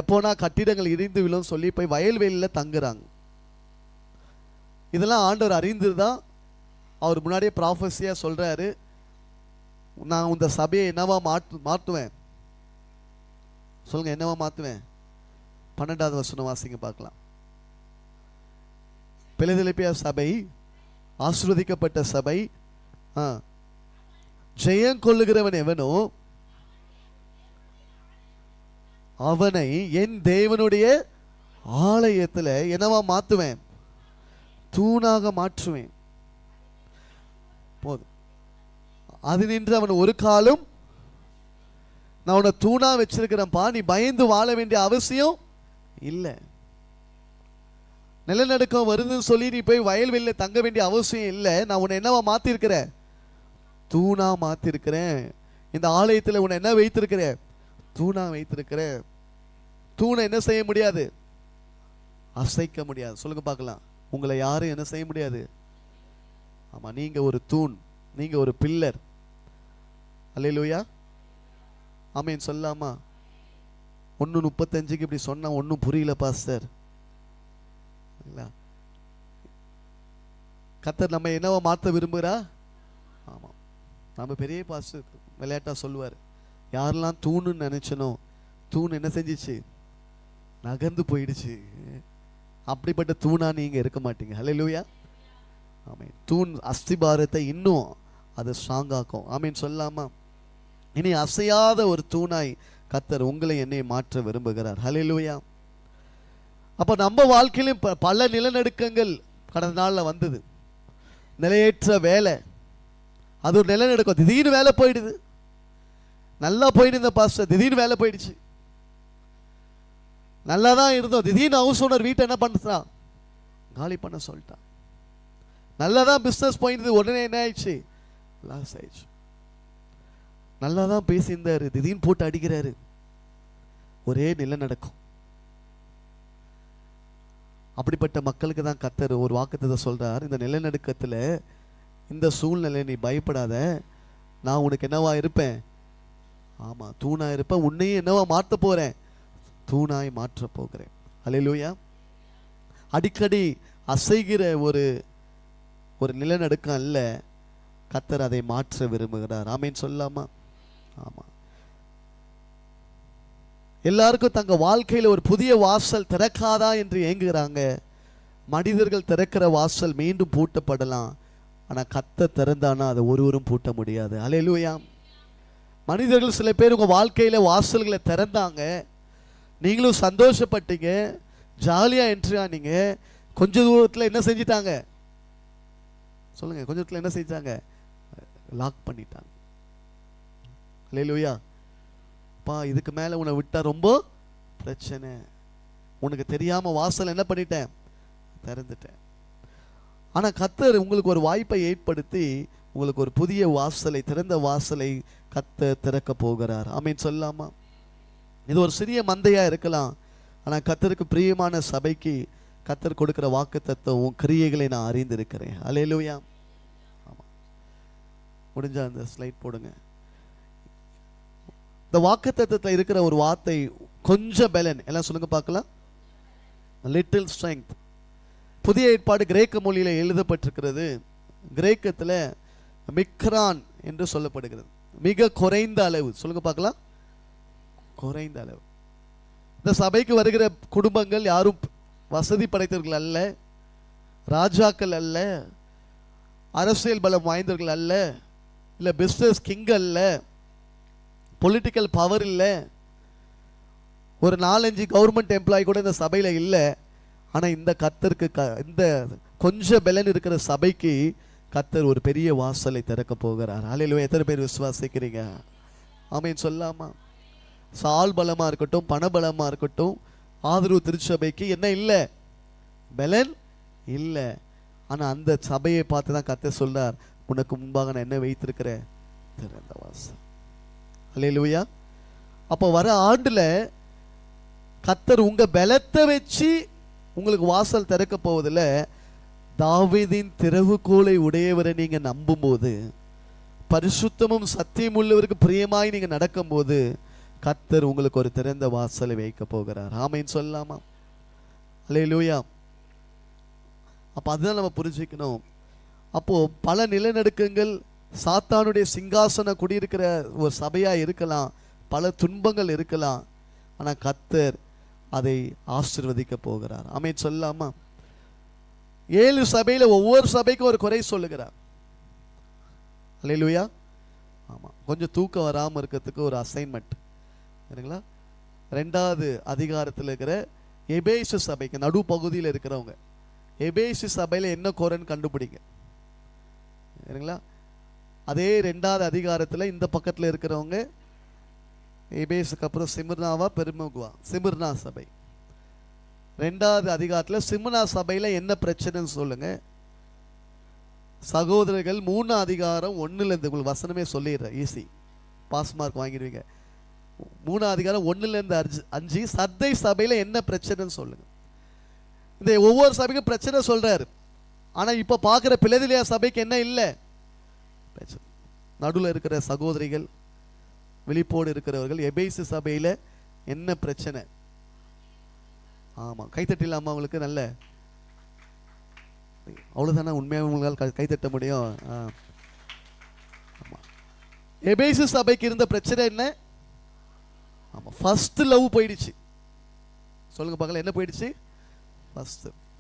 எப்போனா கட்டிடங்கள் இடிந்து விழும் சொல்லி போய் வயல்வெளியில் தங்குறாங்க. இதெல்லாம் ஆண்டவர் அறிந்துதான் அவர் முன்னாடியே ப்ராஃபஸியா சொல்றாரு, நான் இந்த சபையை என்னவா மாற்றுவேன். சொல்லுங்க, என்னவா மாற்றுவேன்? 12வது வசனம் வாசிங்க பார்க்கலாம். பிலதெல்பியா சபை ஆசீர்வதிக்கப்பட்ட சபை. ஜெயம் கொள்ளுகிறவன் எவனோ அவனை என் தேவனுடைய ஆலயத்தில் என்னவா மாற்றுவேன்? தூணாக மாற்றுவேன். போதும். அது நின்று அவன் ஒரு காலம், நான் உன்னை தூணா வச்சிருக்கிறேன்ப்பா, நீ பயந்து வாழ வேண்டிய அவசியம் இல்லை. நிலநடுக்கம் வருதுன்னு சொல்லி நீ போய் வயல்வெளியில் தங்க வேண்டிய அவசியம் இல்லை. நான் உன்னை என்னவா மாத்திருக்கிறேன்? தூணா மாத்திருக்கிறேன். இந்த ஆலயத்தில் உன்னை என்ன வைத்திருக்கிறேன்? தூணா வைத்திருக்கிறேன். தூணை என்ன செய்ய முடியாது? அசைக்க முடியாது. சொல்லுங்க பார்க்கலாம். உங்களை யாரும் என்ன செய்ய முடியாது? ஆமா, நீங்க ஒரு தூண், நீங்க ஒரு பில்லர். அல்லேலூயா. ஆமீன் சொல்லாமா? 1:35 இப்படி சொன்னா ஒன்றும் புரியல பாஸ்டர். கர்த்தர் நம்ம என்னவா மாற்ற விரும்புகிறா? ஆமா, நம்ம பெரிய பாஸ்டர் விளையாட்டா சொல்லுவார், யாரெல்லாம் தூணுன்னு நினைச்சனோ தூண் என்ன செஞ்சிச்சு? நகர்ந்து போயிடுச்சு. அப்படிப்பட்ட தூணா நீங்க இருக்க மாட்டீங்க. ஹல்லேலூயா. ஆமீன். தூண் அஸ்திபாரத்தை இன்னும் அது ஸ்ட்ராங் ஆக்கும். ஆமீன் சொல்லாமா? இனி அசையாத ஒரு தூணாய் கர்த்தர் உங்களை என்னை மாற்ற விரும்புகிறார். ஹல்லேலூயா. அப்ப நம்ம வாழ்க்கையிலும் பல நிலநடுக்கங்கள் கடந்த நாளில் வந்தது. நிலையற்ற வேலை, அது ஒரு நிலநடுக்கம். திடீர்னு வேலை போயிடுது. நல்லா போயிட்டு இருந்த பாஸ்டர், திடீர்னு வேலை போயிடுச்சு. நல்லா தான் இருந்தோம், திடீர்னு ஹவுஸ் ஓனர் வீட்டை என்ன பண்ணுறான்? காலி பண்ண சொல்லிட்டான். நல்லா தான் பிஸ்னஸ் போயிருந்தது, உடனே என்ன ஆயிடுச்சு? லாஸ் ஆயிடுச்சு. நல்லா தான் பேசியிருந்தாரு, திடீர்னு போட்டு அடிக்கிறாரு. ஒரே நிலநடுக்கம். அப்படிப்பட்ட மக்களுக்கு தான் கர்த்தர் ஒரு வாக்குத்தத்தம் சொல்றார். இந்த நிலநடுக்கத்துல, இந்த சூழ்நிலை நீ பயப்படாத, நான் உனக்கு என்னவா இருப்பேன்? ஆமா, தூணா இருப்பேன். உன்னையும் என்னவா மாற்ற போறேன்? தூணாய் மாற்ற போகிறேன். அல்லேலூயா. அடிக்கடி அசைகிற ஒரு நிலநடுக்கம் அல்ல, கர்த்தர் அதை மாற்ற விரும்புகிறார். ஆமேன் சொல்லாமா? ஆமா. எல்லாருக்கும் தங்க வாழ்க்கையில் ஒரு புதிய வாசல் திறக்காதா என்று ஏங்குகிறாங்க. மனிதர்கள் திறக்கிற வாசல் மீண்டும் பூட்டப்படலாம், ஆனா கர்த்தர் திறந்தானா அதை ஒருவரும் பூட்ட முடியாது. அல்லேலூயா. மனிதர்கள் சில பேர் உங்க வாழ்க்கையில வாசல்களை திறந்தாங்க, நீங்களும் சந்தோஷப்பட்டீங்க, ஜாலியா என்ட்ரி ஆனீங்க. கொஞ்ச தூரத்தில் என்ன செஞ்சிட்டாங்க? சொல்லுங்க. கொஞ்ச தூரத்தில் என்ன செஞ்சாங்க? லாக் பண்ணிட்டாங்க. அல்லேலூயா. பா, இதுக்கு மேல உன்னை விட்டா ரொம்ப பிரச்சனை. உனக்கு தெரியாம வாசல் என்ன பண்ணிட்டேன்? திறந்துட்டேன். ஆனா கர்த்தர் உங்களுக்கு ஒரு வாய்ப்பை ஏற்படுத்தி உங்களுக்கு ஒரு புதிய வாசலை, திறந்த வாசலை கர்த்தர் திறக்க போகிறார். ஆமீன் சொல்லாமா? இது ஒரு சிறிய மந்தையா இருக்கலாம், ஆனா கர்த்தருக்கு பிரியமான சபைக்கு கர்த்தர் கொடுக்கிற வாக்குத்தத்தம் கிரியைகளை நான் அறிந்திருக்கிறேன். அல்லேலூயா. ஆமா, முடிஞ்சா அந்த ஸ்லைட் போடுங்க. இந்த வாக்குத்தத்தத்தில் இருக்கிற ஒரு வார்த்தை கொஞ்சம் பலன். எல்லாம் சொல்லுங்க பார்க்கலாம். Little strength. புதிய ஏற்பாடு கிரேக்க மொழியில எழுதப்பட்டிருக்கிறது. கிரேக்கத்தில் மிக்ரான் என்று சொல்லப்படுகிறது. மிக குறைந்த அளவு. சொல்லுங்க பார்க்கலாம். குறைந்த அளவு. இந்த சபைக்கு வருகிற குடும்பங்கள் யாரும் வசதி படைத்தவர்கள் அல்ல, ராஜாக்கள் அல்ல, அரசியல் பலம் வாய்ந்தவர்கள் அல்ல, இல்ல பிசினஸ் கிங் அல்ல, பொலிட்டிக்கல் பவர் இல்லை, ஒரு 4-5 கவர்மெண்ட் எம்ப்ளாயி கூட இந்த சபையில இல்லை. ஆனா இந்த கர்த்தருக்கு, இந்த கொஞ்சம் பலன் இருக்கிற சபைக்கு கர்த்தர் ஒரு பெரிய வாசலை திறக்க போகிறார். அல்லேலூயா. எத்தனை பேர் விசுவாசிக்கிறீங்க? ஆமீன் சொல்லாமா? சால் பலமா இருக்கட்டும், பணபலமா இருக்கட்டும், ஆதரவு திருச்சபைக்கு என்ன இல்லை? பலன் இல்லை. ஆனா அந்த சபையை பார்த்து தான் கர்த்தர் சொல்றார், உனக்கு முன்பாக நான் என்ன வைத்திருக்கிறேன்? திறந்த வாசல். அல்லேலூயா. அப்போ வர ஆண்டுல கர்த்தர் உங்க பலத்தை வச்சு உங்களுக்கு வாசல் திறக்க போவதில்ல. தாவீதின் திறவுகோலை உடையவரை நீங்க நம்பும் போது, பரிசுத்தமும் சத்தியம் உள்ளவருக்கு பிரியமாய் நீங்க நடக்கும் போது, கர்த்தர் உங்களுக்கு ஒரு திறந்த வாசலை வைக்க போகிறார். ஆமீன் சொல்லாமா? அல்லேலூயா. அப்ப அதுதான் நம்ம புரிஞ்சுக்கணும். அப்போ பல நிலநடுக்கங்கள், சாத்தானுடைய சிங்காசனம் குடியிருக்கிற ஒரு சபையா இருக்கலாம், பல துன்பங்கள் இருக்கலாம், ஆனா கர்த்தர் அதை ஆசீர்வதிக்க போகிறார். ஆமென் சொல்லாமா? 7 சபையில ஒவ்வொரு சபைக்கும் ஒரு குறை சொல்லுகிறார். அல்லேலூயா. ஆமா, கொஞ்சம் தூக்கம் வராம இருக்கிறதுக்கு ஒரு அசைன்மெண்ட் சரிங்களா? 2வது அதிகாரத்தில் இருக்கிற எபேசு சபைக்கு நடு பகுதியில் இருக்கிறவங்க, எபேசு சபையில என்ன குறைன்னு கண்டுபிடிங்க சரிங்களா? அதே 2வது அதிகாரத்தில் இந்த பக்கத்தில் இருக்கிறவங்க, எபேசுக்கு அப்புறம் சிமிர்னாவா பெருமகுவா, சிமிர்னா சபை. 2வது அதிகாரத்தில் சிமிர்னா சபையில என்ன பிரச்சனைன்னு சொல்லுங்க சகோதரர்கள். 3 அதிகாரம் 1லேருந்து உங்களுக்கு வசனமே சொல்லிடுறேன், ஈஸி, பாஸ் மார்க் வாங்கிடுவீங்க. 3 அதிகாரம் 1லேருந்து 5 சர்தை சபையில என்ன பிரச்சனைன்னு சொல்லுங்க. இந்த ஒவ்வொரு சபைக்கும் பிரச்சனை சொல்றாரு. ஆனா இப்ப பாக்குற பிலதெல்பியா சபைக்கு என்ன இல்லை? நடுவில் இருக்கிற சகோதரிகள், விழிப்போடு இருக்கிறவர்கள், எபேசு சபையில என்ன பிரச்சனை? ஆமா, கைத்தட்டிலாமா அவங்களுக்கு? நல்ல அவ்வளவுதானே உண்மையாக உங்களால் கைத்தட்ட முடியும். ஆமா, எபேசு சபைக்கு இருந்த பிரச்சனை என்ன? ஆமா, ஃபர்ஸ்ட் லவ் போயிடுச்சு. சொல்லுங்க பார்க்கலாம், என்ன போயிடுச்சு?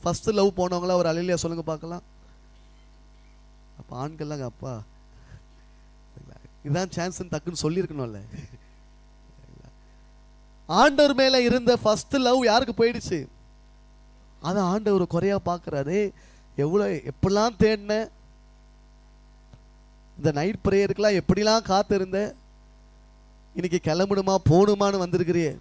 ஃபர்ஸ்ட் லவ் போனவங்களா ஒரு அல்லேலூயா சொல்லுங்க பார்க்கலாம். அப்ப ஆண்கள்லாம் அப்பா இதான் சான்ஸ் டக்குன்னு சொல்லியிருக்கணும்ல. ஆண்டவர் மேல இருந்த ஃபர்ஸ்ட் லவ் யாருக்கு போயிடுச்சு? அதை ஆண்டவர் குறையா பார்க்கிறாரு. எப்படிலாம் தேடின, இந்த நைட் பிரேயருக்கெல்லாம் எப்படிலாம் காத்திருந்த, இன்னைக்கு கிளம்பணுமா போகணுமான்னு வந்திருக்கிறியே.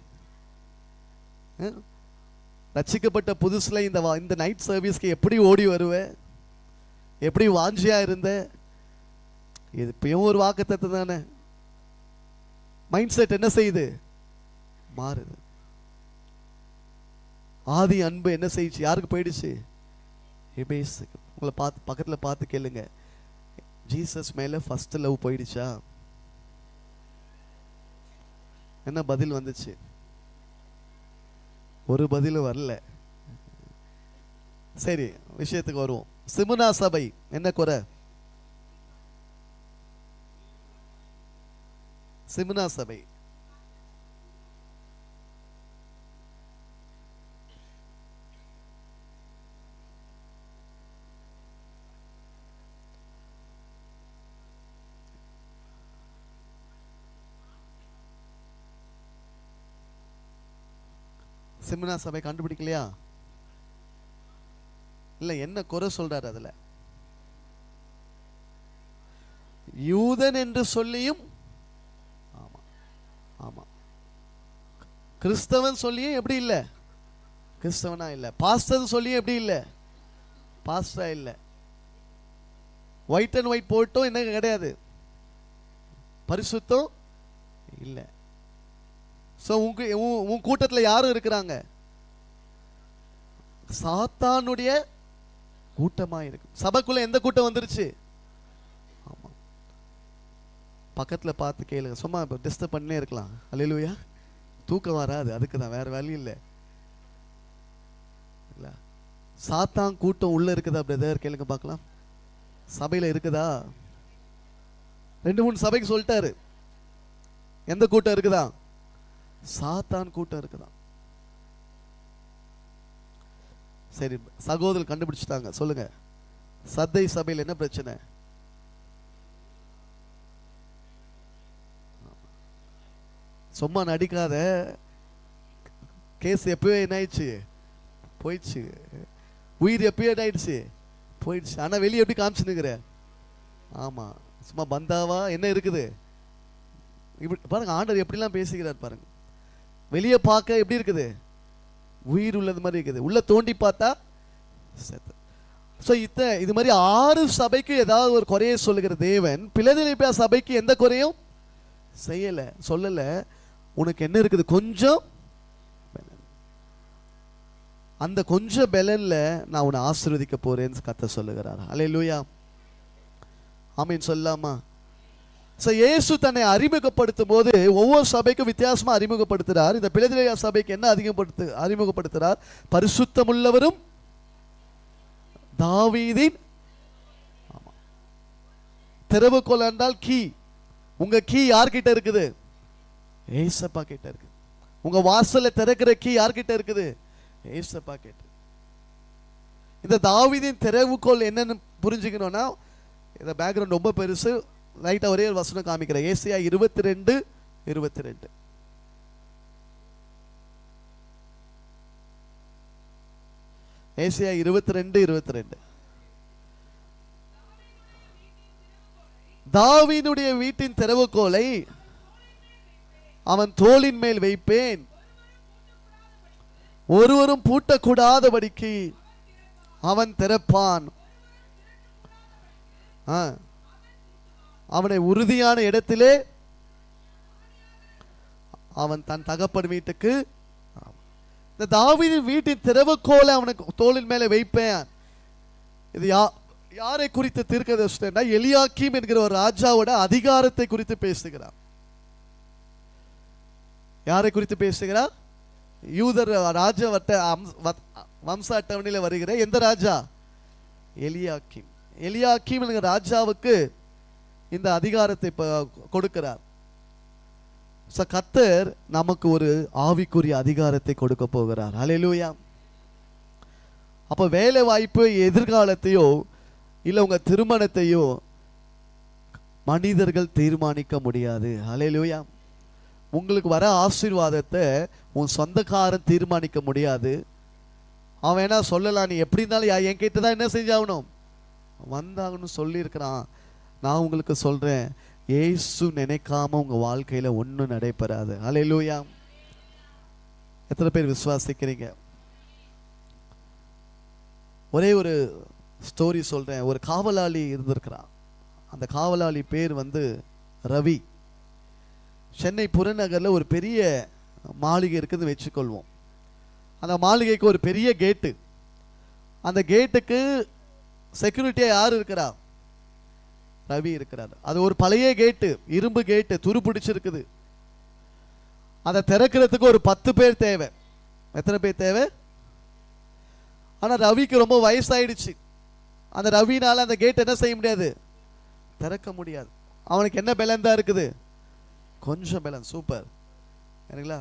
ரட்சிக்கப்பட்ட புதுசுல இந்த நைட் சர்வீஸ்க்கு எப்படி ஓடி வருவேன்? எப்படி வாஞ்சியா இருந்த, இது இப்பயும் ஒரு வாக்குத்தத்தம் தானே. மைண்ட் செட் என்ன செய்யுது? மாறுது. ஆதி அன்பு என்ன செய்யுச்சு? யாருக்கு போயிடுச்சு? எபேசுக்கு. உங்களை பார்த்து பக்கத்துல பார்த்து கேளுங்க, ஜீசஸ் மேல ஃபர்ஸ்ட் லவ் போயிடுச்சா? என்ன பதில் வந்துச்சு? ஒரு பதிலும் வரல. சரி, விஷயத்துக்கு வருவோம். சிமுனா சபை என்ன குறை? சிமுனா சபை சிமுனா சபை கண்டுபிடிக்கலையா? இல்ல, என்ன குறை சொல்றாரு அதுல? யூதன் என்று சொல்லியும், ஆமா ஆமா, கிறிஸ்தவன் சொல்லியும் எப்படி இல்ல? கிறிஸ்தவனா இல்ல. பாஸ்டர் சொல்லியும் எப்படி இல்ல? பாஸ்டரா இல்ல. ஒயிட் அண்ட் ஒயிட் போட்டும் என்ன கிடையாது? பரிசுத்தம் இல்ல. உன் கூட்டத்துல யாரும் இருக்கிறாங்க? சாத்தானுடைய கூட்டமா இருக்கு. சபைக்குள்ள எந்த கூட்டம் வந்துருச்சு? ஆமா. பக்கத்துல பார்த்து கேளுங்க, சும்மா டிஸ்டர்ப் பண்ணே இருக்கலாம். அல்லேலூயா. தூக்கம் வராது, அதுக்கு தான், வேற வழி இல்லை. சாத்தான் கூட்டம் உள்ள இருக்குதா பிரதர்? கேளுங்க பார்க்கலாம். சபையில இருக்குதா? 2-3 சபைக்கு சொல்லிட்டாரு. எந்த கூட்டம் இருக்குதா? சாத்தான் கூட்டம் இருக்குதான். சரி, சகோதரர் கண்டுபிடிச்சிட்டாங்க. சொல்லுங்க, சத்தை சபையில் என்ன பிரச்சனை? சும்மா நடிக்காத. கேஸ் எப்பயோ என்ன ஆயிடுச்சு? போயிடுச்சு. உயிர் எப்பயோ என்ன ஆயிடுச்சு? போயிடுச்சு. ஆனா வெளியே எப்படி காமிச்சுனுங்கிற? ஆமா, சும்மா பந்தாவா என்ன இருக்குது? இப்படி பாருங்க, ஆண்டவர் எப்படிலாம் பேசுகிறார் பாருங்க. வெளியே பார்க்க எப்படி இருக்குது? உயிர் உள்ளது மாதிரி இருக்குது. உள்ள தோண்டி பார்த்தா செத்து. இது மாதிரி 6 சபைக்கு ஏதாவது ஒரு குறையை சொல்லுகிற தேவன் பிலதெல்பியா சபைக்கு எந்த குறையும் செய்யல, சொல்லல. உனக்கு என்ன இருக்குது? கொஞ்சம். அந்த கொஞ்சம் பெலன்ல நான் உன்னை ஆசீர்வதிக்க போறேன்னு கர்த்தர் சொல்லுகிறார். அல்லேலூயா. ஆமென் சொல்லாமா? இயேசு தன்னை அறிமுகப்படுத்தும் போது ஒவ்வொரு சபைக்கும் வித்தியாசமா அறிமுகப்படுத்துறார். இந்த பிலதெல்பியா சபைக்கு என்ன அறிமுகப்படுத்துறார்? பரிசுத்தமுள்ளவரும் தாவீதின் திறவுகோல் என்றால் கீ. உங்க கீ யார்கிட்ட இருக்குது? ஏசப்பா கிட்ட இருக்கு. உங்க வாசல்ல திறக்கிற கீ யார்கிட்ட இருக்குது? ஏசப்பா கிட்ட. இந்த தாவீதின் திறவுகோல் என்னன்னு புரிஞ்சுக்கணும்னா, இந்த பேக்ரவுண்ட் ரொம்ப பெருசு. ரைட்டா ஒரே ஒரு வசனம் காமிக்கிறேன். ஏசாயா 22:22. ஏசாயா 22:22. தாவீதுடைய வீட்டின் திறவுகோலை அவன் தோளின் மேல் வைப்பேன், ஒருவரும் பூட்டக்கூடாதபடிக்கு அவன் திறப்பான். அவனை உறுதியான இடத்திலே அவன் தன் தகப்பன் வீட்டுக்கு. இந்த தாவீது வீட்டின் திறவுகோலை அவனுக்கு தோளின் மேலே வைப்பேன். இது யாரை குறித்து தீர்க்கதரிசனம்னா, எலியாக்கீம் என்கிற ஒரு ராஜாவோட அதிகாரத்தை குறித்து பேசுகிறார். யாரை குறித்து பேசுகிறார்? யூதர் ராஜ வம்ச அட்டவணையில் வருகிற எந்த ராஜா? எலியாக்கீம். எலியாக்கீம் என்கிற ராஜாவுக்கு இந்த அதிகாரத்தை கொடுக்கிறார். கர்த்தர் நமக்கு ஒரு ஆவிக்குரிய அதிகாரத்தை கொடுக்க போகிறார். அல்லேலூயா. அப்ப வேலை வாய்ப்பு, எதிர்காலத்தையோ இல்ல உங்க திருமணத்தையோ மனிதர்கள் தீர்மானிக்க முடியாது. அல்லேலூயா. உங்களுக்கு வர ஆசீர்வாதத்தை உன் சொந்தக்காரன் தீர்மானிக்க முடியாது. அவன் வேணா சொல்லலாம், நீ எப்படி இருந்தாலும் என் கிட்ட தான் என்ன செஞ்சாகணும், வந்தாகணும் சொல்லியிருக்கிறான். நான் உங்களுக்கு சொல்றேன், இயேசு நினைக்காம உங்க வாழ்க்கையில ஒன்றும் நடைபெறாது. அல்லேலூயா. எத்தனை பேர் விசுவாசிக்கிறீங்க? ஒரே ஒரு ஸ்டோரி சொல்கிறேன். ஒரு காவலாளி இருந்திருக்கிறான். அந்த காவலாளி பேர் வந்து ரவி. சென்னை புறநகரில் ஒரு பெரிய மாளிகை இருக்குதுன்னு வச்சுக்கொள்வோம். அந்த மாளிகைக்கு ஒரு பெரிய கேட்டு. அந்த கேட்டுக்கு செக்யூரிட்டியாக யார் இருக்கிறா? ரவி இருக்கிறார். அது ஒரு பழைய கேட்டு, இரும்பு கேட்டு, துரு பிடிச்சிருக்குது. அதை திறக்கிறதுக்கு ஒரு 10 பேர் தேவை. எத்தனை பேர் தேவை? ஆனால் ரவிக்கு ரொம்ப வயசாயிடுச்சு. அந்த ரவினால அந்த கேட் என்ன செய்ய முடியாது? திறக்க முடியாது. அவனுக்கு என்ன பலன் தான் இருக்குது? கொஞ்சம் பலன். சூப்பர். சரிங்களா?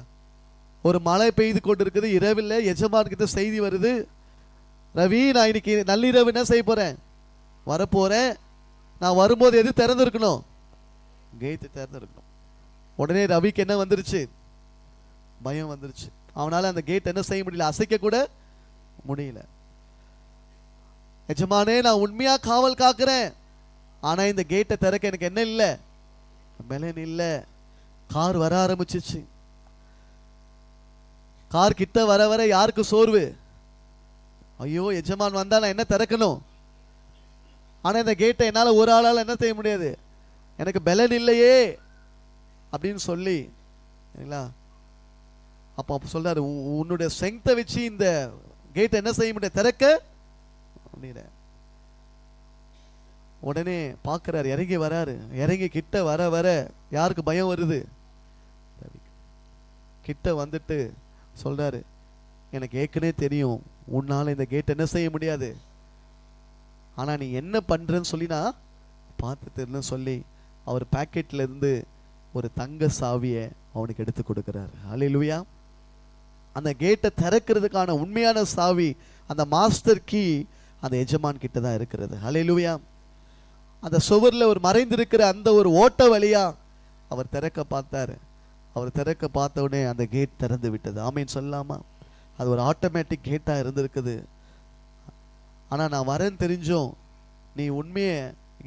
ஒரு மழை பெய்து கொண்டு இருக்குது. இரவில் எஜமான்கிட்ட செய்தி வருது, ரவி நான் இன்னைக்கு நள்ளிரவு என்ன செய்ய போறேன்? வரப்போறேன். நான் வரும்போது எது திறந்துருக்கணும்? கேட்டு திறந்துருக்கணும். உடனே ரவிக்கு என்ன வந்துருச்சு? பயம் வந்துருச்சு. அவனால அந்த கேட் என்ன செய்ய முடியல, அசைக்க கூட முடியல. எஜமானே நான் உண்மையா காவல் காக்கிறேன், ஆனா இந்த கேட்டை திறக்க எனக்கு என்ன இல்லை? பலன் இல்லை. கார் வர ஆரம்பிச்சிச்சு. கார் கிட்ட வர வர யாருக்கு சோர்வு? ஐயோ எஜமான் வந்தா நான் என்ன திறக்கணும், ஆனா இந்த கேட்டை என்னால ஒரு ஆளால என்ன செய்ய முடியாது, எனக்கு பலன் இல்லையே அப்படின்னு சொல்லி. அப்ப சொல்றாரு, உன்னுடைய ஸ்ட்ரெங்த்தை வச்சு இந்த கேட்டை என்ன செய்ய முடியாது, திறக்க முடியல. உடனே பார்க்கிறாரு, இறங்கி வராரு. இறங்கி கிட்ட வர வர யாருக்கு பயம் வருது? கிட்ட வந்துட்டு சொல்றாரு, எனக்கு ஏற்கனவே தெரியும் உன்னால இந்த கேட் என்ன செய்ய முடியாது, ஆனா நீ என்ன பண்றன்னு சொல்லி நான் பார்த்துட்டு சொல்லி அவர் பாக்கெட்ல இருந்து ஒரு தங்க சாவியை அவனுக்கு எடுத்து கொடுக்கிறார். ஹல்லேலூயா. அந்த கேட்டை திறக்கிறதுக்கான உண்மையான சாவி, அந்த மாஸ்டர் கீ அந்த எஜமான் கிட்ட தான் இருக்கிறது. ஹல்லேலூயா. அந்த சுவரில் ஒரு மறைந்திருக்கிற அந்த ஒரு ஓட்ட வழியா அவர் திறக்க பார்த்தாரு. அவர் திறக்க பார்த்த உடனே அந்த கேட் திறந்து விட்டது. ஆமீன் சொல்லாமா? அது ஒரு ஆட்டோமேட்டிக் கேட்டா இருந்திருக்குது. ஆனா நான் வரேன்னு தெரிஞ்சோம், நீ உண்மையை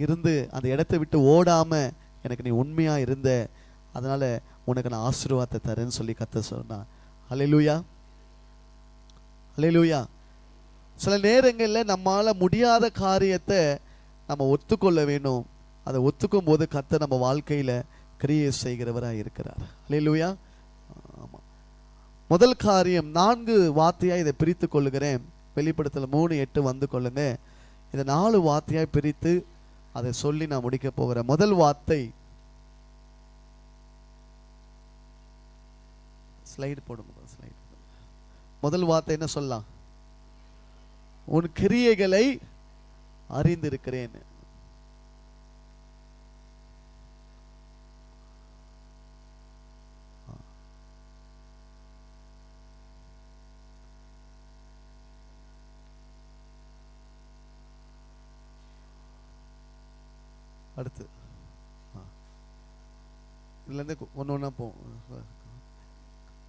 இருந்து அந்த இடத்தை விட்டு ஓடாம எனக்கு நீ உண்மையா இருந்த, அதனால உனக்கு நான் ஆசீர்வாதத்தை தரேன்னு சொல்லி கர்த்தர் சொன்னா. ஹல்லேலூயா, ஹல்லேலூயா. சில நேரங்களில் நம்மால முடியாத காரியத்தை நம்ம ஒத்துக்கொள்ள வேணும். அதை ஒத்துக்கும் போது கர்த்தர் நம்ம வாழ்க்கையில கிரியை செய்கிறவராக இருக்கிறார். ஹல்லேலூயா. ஆமா. முதல் காரியம், 4 வார்த்தையா இதை பிரித்து கொள்ளுகிறேன். வெளிப்படுத்தல் 3:8 வந்து கொள்ளுங்க. இதை 4 வார்த்தையாய் பிரித்து அதை சொல்லி நான் முடிக்க போகிறேன். முதல் வார்த்தை, ஸ்லைடு போடுங்க. முதல் வார்த்தை என்ன சொல்லலாம்? உன் கிரியைகளை அறிந்திருக்கிறேன். அடுத்து இதுலேருந்து ஒன்று ஒன்றா போவோம்.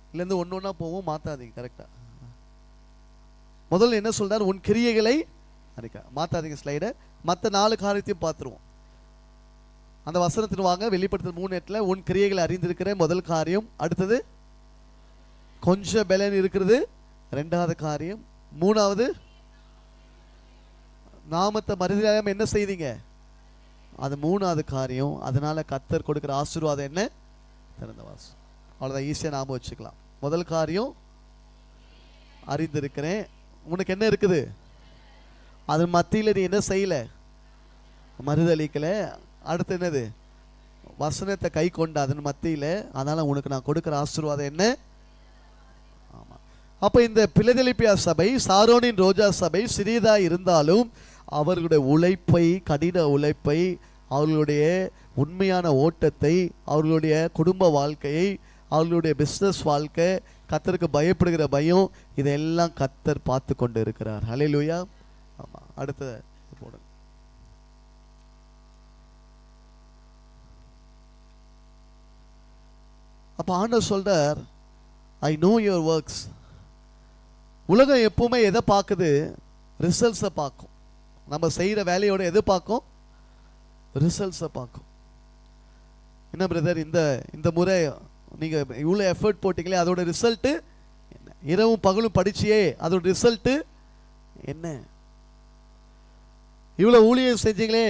இதுலேருந்து ஒன்று ஒன்றா போவோம், மாற்றாதீங்க. கரெக்டாக முதல்ல என்ன சொல்றார்? உன் கிரியைகளை அறிக்க. மாற்றாதீங்க ஸ்லைடை. மற்ற 4 காரியத்தையும் பார்த்துருவோம். அந்த வசனத்தின் வாங்க. வெளிப்படுத்தல் 3:8 உன் கிரியைகளை அறிந்திருக்கிற முதல் காரியம். அடுத்தது கொஞ்சம் பலன் இருக்கிறது, 2வது காரியம். 3வது நாமத்தை மறுதலியாம என்ன செய்தீங்க, அது 3வது காரியம். அதனால கர்த்தர் கொடுக்கிற ஆசீர்வாதம் என்ன? திறந்த வாசல். அவ்வளோதான், ஈஸியாக நாம வச்சுக்கலாம். முதல் காரியம் அறிந்திருக்கிறேன். உனக்கு என்ன இருக்குது? அது மத்தியில் நீ என்ன செய்யல, மறுதளிக்கல. அடுத்து என்னது? வசனத்தை கை கொண்ட அதன் மத்தியில். அதனால உனக்கு நான் கொடுக்கிற ஆசீர்வாதம் என்ன? ஆமா. அப்ப இந்த பிலதெல்பியா சபை, சாரோனின் ரோஜா சபை சிறியதா இருந்தாலும் அவர்களுடைய உழைப்பை, கடின உழைப்பை, அவர்களுடைய உண்மையான ஓட்டத்தை, அவர்களுடைய குடும்ப வாழ்க்கையை, அவர்களுடைய பிஸ்னஸ் வாழ்க்கை, கர்த்தருக்கு பயப்படுகிற பயம், இதெல்லாம் கர்த்தர் பார்த்து கொண்டு இருக்கிறார். ஹல்லேலூயா. ஆமா. அடுத்த போடுங்க. அப்ப ஆண்டவர் சொல்றார், ஐ நோ யுவர் ஒர்க்ஸ். உலகம் எப்பவுமே எதை பார்க்குது? ரிசல்ட்ஸை பார்க்கும். நம்ம செய்கிற வேலையோட எது பார்க்கும்? ரிசல்ட்ஸை பார்க்கும். என்ன பிரதர், இந்த முறை நீங்கள் இவ்வளோ எஃபர்ட் போட்டிங்களே, அதோட ரிசல்ட்டு என்ன? இரவும் பகலும் படிச்சியே, அதோட ரிசல்ட்டு என்ன? இவ்வளவு ஊழியம் செஞ்சீங்களே,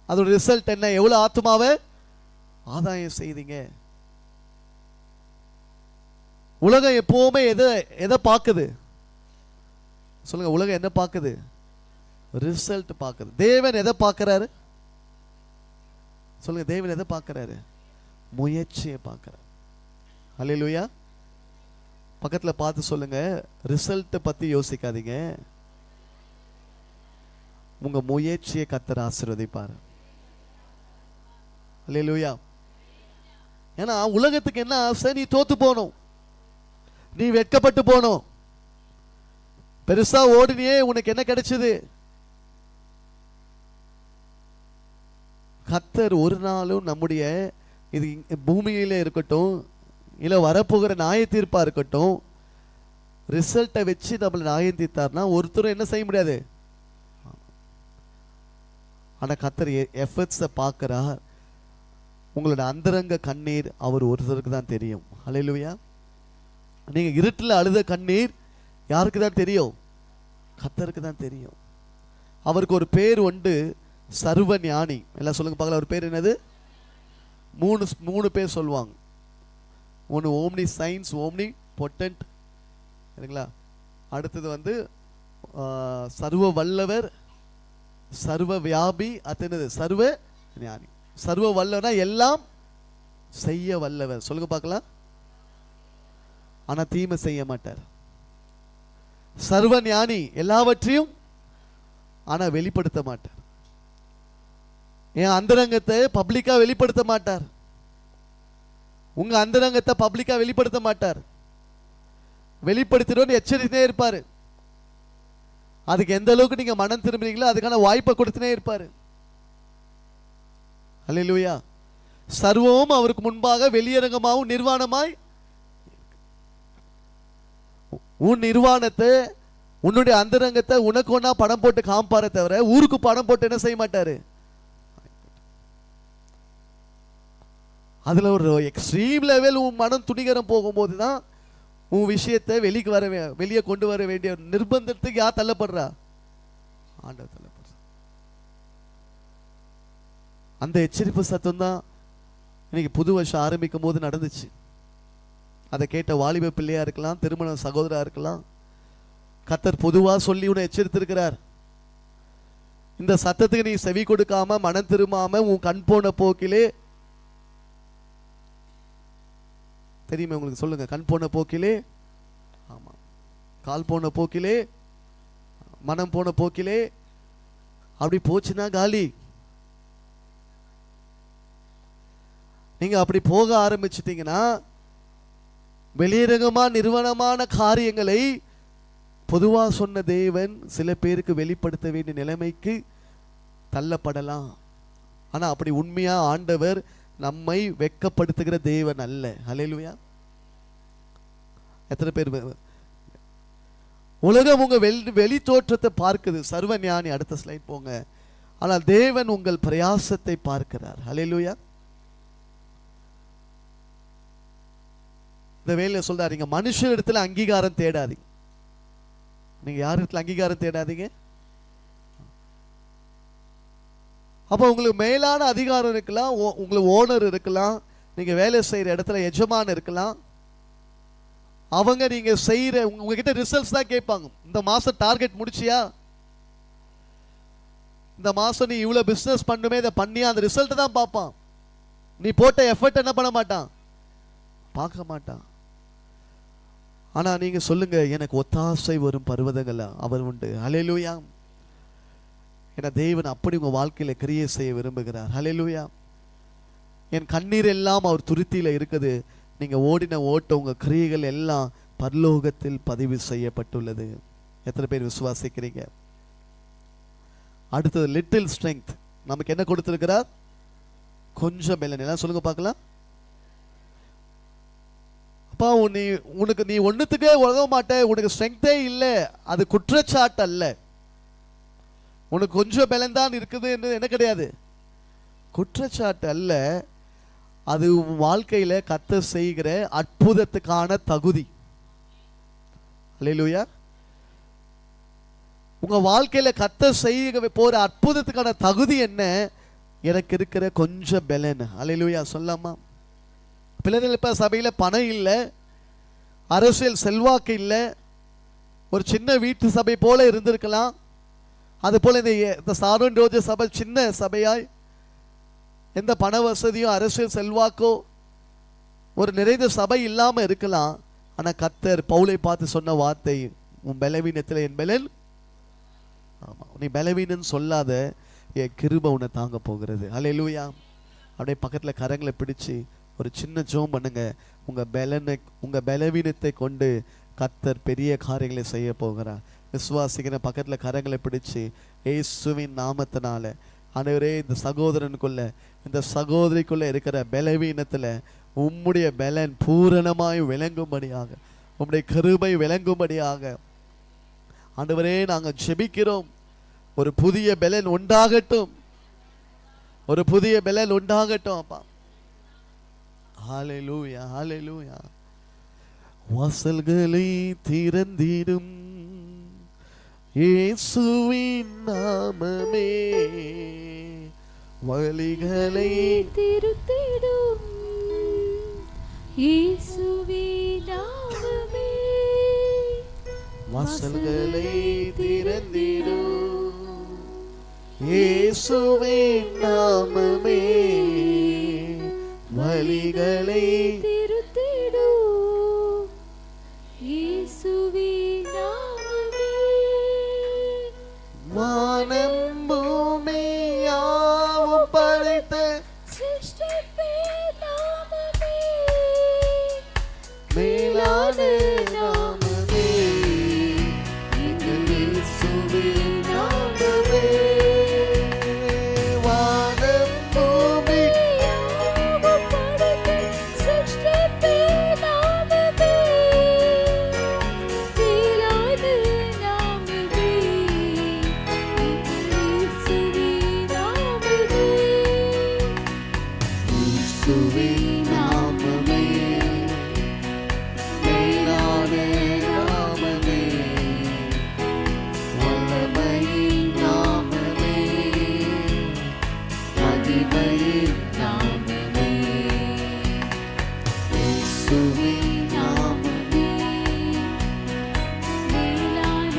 அதோட ரிசல்ட் என்ன? எவ்வளவு ஆத்மாவை ஆதாயம் செய்தீங்க? உலகம் எப்பவுமே எதை பார்க்குது சொல்லுங்க? உலகம் என்ன பார்க்குது? ரிசல்ட் பார்க்குது. தேவன் எதை பார்க்கிறாரு சொல்லுங்க? தேவன் எதை பார்க்கிறாரு? முயற்சியை பார்க்கிறார். அல்லேலூயா. பக்கத்துல பார்த்து சொல்லுங்க, ரிசல்ட் பத்தி யோசிக்காதீங்க, உங்க முயற்சியை கர்த்தர் ஆசீர்வதிப்பார். அல்லேலூயா. ஏன்னா உலகத்துக்கு என்ன ஆசை? நீ தோத்து போகணும், நீ வெட்கப்பட்டு போகணும். பெருசா ஓடினியே, உனக்கு என்ன கிடைச்சது? கர்த்தர் ஒரு நாளும் நம்முடைய இது பூமியில இருக்கட்டும், இல்ல வரப்போகிற நியாய தீர்ப்பா இருக்கட்டும், ரிசல்ட்டை வச்சு நம்மளை நியாயம் தீர்த்தார்னா ஒருத்தரும் என்ன செய்ய முடியாது. ஆனா கர்த்தர் எஃபர்ட்ஸை பார்க்கிறார். உங்களோட அந்தரங்க கண்ணீர் அவர் ஒருத்தருக்கு தான் தெரியும். அல்லேலூயா. நீங்க இருட்டில் அழுத கண்ணீர் யாருக்கு தான் தெரியும்? கர்த்தருக்கு தான் தெரியும். அவருக்கு ஒரு பேர் உண்டு, சர்வ ஞானி. எல்லாம் சொல்லுங்க பார்க்கலாம், ஒரு பேர் என்னது? மூணு பேர் சொல்லுவாங்க. ஒன்று ஓம்னி சயின்ஸ், ஓம்னி பொட்டன்ட், சரிங்களா? அடுத்தது சர்வ வல்லவர், சர்வ வியாபி, அது என்னது? சர்வ ஞானி. சர்வ வல்லவர்னா எல்லாம் செய்ய வல்லவர். சொல்லுங்க பார்க்கலாம். ஆனா தீமை செய்ய மாட்டார். சர்வ ஞானி, எல்லாவற்றையும் ஆனா வெளிப்படுத்த மாட்டார். என் அந்தரங்கத்தை பப்ளிக்கா வெளிப்படுத்த மாட்டார். உங்க அந்தரங்கத்தை பப்ளிக்கா வெளிப்படுத்த மாட்டார். வெளிப்படுத்தினோன்னு எச்சரித்தே இருப்பாரு. அதுக்கு எந்த அளவுக்கு நீங்க மனம் திரும்புறீங்களோ அதுக்கான வாய்ப்பை கொடுத்துனே இருப்பாரு. அல்லேலூயா. சர்வமும் அவருக்கு முன்பாக வெளியரங்கமாகவும் நிர்வாணமாய். உன் நிர்வாணத்தை, உன்னுடைய அந்தரங்கத்தை உனக்கு ஒன்னா படம் போட்டு காம்பார தவிர ஊருக்கு படம் போட்டு என்ன செய்ய மாட்டாரு. அதுல ஒரு எக்ஸ்ட்ரீம் லெவல் உன் மனம் துணிகரம் போகும்போது தான் உன் விஷயத்தை வெளியே கொண்டு வர வேண்டிய நிர்பந்தத்துக்கு யார் தள்ளப்படுறா? ஆண்டவர் தள்ளப்படுறா. அந்த எச்சரிப்பு சத்தம் தான் இன்னைக்கு புது வருஷம் ஆரம்பிக்கும் போது நடந்துச்சு. அதை கேட்ட வாலிப பிள்ளையா இருக்கலாம், திருமண சகோதரா இருக்கலாம், கர்த்தர் பொதுவா சொல்லி உன்னை எச்சரித்திருக்கிறார். இந்த சத்தத்துக்கு நீ செவி கொடுக்காம மனம் திரும்பாம உன் கண் போன போக்கிலே, தெரியுமா உங்களுக்கு? சொல்லுங்க. கண் போன போக்கிலே, ஆமா, கால் போன போக்கிலே, மனம் போன போக்கிலே, அப்படி போச்சுன்னா காலி. நீங்க அப்படி போக ஆரம்பிச்சிட்டீங்கன்னா வெளியரங்கமா நிறுவனமான காரியங்களை பொதுவா சொன்ன தேவன் சில பேருக்கு வெளிப்படுத்த வேண்டிய நிலைமைக்கு தள்ளப்படலாம். ஆனா அப்படி உண்மையா ஆண்டவர் நம்மை வெட்கப்படுத்துகிற தேவன் அல்ல. அல்லேலூயா. எத்தனை பேர்? உலகம் உங்க வெளி தோற்றத்தை பார்க்குது, சர்வ ஞானி. அடுத்த ஸ்லைட் போங்க. ஆனால் தேவன் உங்கள் பிரயாசத்தை பார்க்கிறார். அல்லேலூயா. இந்த வேலையில சொல்றாரு, நீங்க மனுஷன் இடத்துல அங்கீகாரம் தேடாதீங்க. நீங்க யார் இடத்துல அங்கீகாரம் தேடாதீங்க. அப்போ உங்களுக்கு மேலான அதிகாரம் இருக்கலாம், உங்களுக்கு ஓனர் இருக்கலாம், நீங்க வேலை செய்யற இடத்துல எஜமான் இருக்கலாம். அவங்க நீங்க செய்யற உங்ககிட்ட ரிசல்ட்ஸ் தான் கேட்பாங்க. இந்த மாசம் டார்கெட் முடிச்சியா? இந்த மாசம் நீ இவ்வளவு பிசினஸ் பண்ணுமே, இதை பண்ணியா? அந்த ரிசல்ட் தான் பார்ப்பான். நீ போட்ட எஃபர்ட் என்ன பண்ண மாட்டான், பார்க்க மாட்டான். ஆனா நீங்க சொல்லுங்க, எனக்கு ஒத்தாசை வரும் பர்வதங்கள் அவர் உண்டு. அல்லேலூயா. ஏன்னா தேவன் அப்படி உங்க வாழ்க்கையில கிரியை செய்ய விரும்புகிறார். அல்லேலூயா. என் கண்ணீர் எல்லாம் அவர் துருத்தியில இருக்குது. நீங்க ஓடின ஓட்ட, உங்க கிரியைகள் எல்லாம் பரலோகத்தில் பதிவு செய்யப்பட்டுள்ளது. எத்தனை பேர் விசுவாசிக்கிறீங்க? அடுத்தது லிட்டில் ஸ்ட்ரெங்த். நமக்கு என்ன கொடுத்திருக்கிறார்? கொஞ்சம் பலன். எல்லாம் சொல்லுங்க பார்க்கலாம். அப்பா, நீ ஒண்ணுத்துக்கே உதவ மாட்டே, உனக்கு ஸ்ட்ரெங்தே இல்லை, அது குற்றச்சாட்டு அல்ல. உனக்கு கொஞ்சம் பலன் தான் இருக்குது என்று என்ன கிடையாது, குற்றச்சாட்டு அல்ல. அது வாழ்க்கையில கர்த்தர் செய்கிற அற்புதத்துக்கான தகுதி. அல்லேலூயா. உங்க வாழ்க்கையில கர்த்தர் செய்ய போற அற்புதத்துக்கான தகுதி என்ன? எனக்கு இருக்கிற கொஞ்சம் பலன். அல்லேலூயா சொல்லாமா? பிள்ளைகள் சபையில பணம் இல்லை, அரசியல் செல்வாக்கு இல்லை, ஒரு சின்ன வீட்டு சபை போல இருந்திருக்கலாம். அது போல இந்த சாரோன் ரோஜ சபை சின்ன சபையாய், எந்த பண வசதியும் அரசியல் செல்வாக்கோ ஒரு நிறைந்த சபை இல்லாம இருக்கலாம். ஆனா கர்த்தர் பவுலை பார்த்து சொன்ன வார்த்தை, உன் பலவீனத்தில் என் பலன். ஆமா, நீ பலவீனன்னு சொல்லாத, என் கிருபை உன்னை தாங்க போகிறது. அல்லேலூயா. அப்படியே பக்கத்துல கரங்களை பிடிச்சு ஒரு சின்ன ஜெபம் பண்ணுங்க. உங்க பலவீனத்தை கொண்டு கர்த்தர் பெரிய காரியங்களை செய்ய போகிறார். விசுவாசிக்கிற பக்கத்துல கரங்களை பிடிச்சு இயேசுவின் நாமத்தினால ஆண்டவரே, இந்த சகோதரனுக்குள்ள இந்த சகோதரிக்குள்ள இருக்கிற பலவீனத்துல உம்முடைய பலன் பூரணமாய் விளங்கும்படியாக, உம்முடைய கிருபை விளங்கும்படியாக ஆண்டவரே நாங்கள் ஜெபிக்கிறோம். ஒரு புதிய பலன் உண்டாகட்டும், ஒரு புதிய பலன் உண்டாகட்டும் அப்பா. ஹல்லேலூயா, ஹல்லேலூயா. வாசல்களை திறந்திடும் இயேசுவின் நாமமே, வழிகளை திருத்திடும் இயேசுவின் நாமமே, வாசல்களை திறந்திடும் இயேசுவின் நாமமே, வழிகளை திருத்திடும் இயேசுவின் நாமமே, வானம் பூமி யாவும் படைத்த சிருஷ்டிப்பின் நாமமே, மேலான நாமமே, எங்கள் இயேசுவின் நாமமே. வானம் பூமி யாவும் படைத்த சிருஷ்டிப்பின் நாமமே, மேலான நாமமே, இயேசுவின் நாமமே, இயேசுவின் நாமமே, மேலான நாமமே, வல்லமையின் நாமமே, மகிமையின் நாமமே, இயேசுவின் நாமமே, மேலான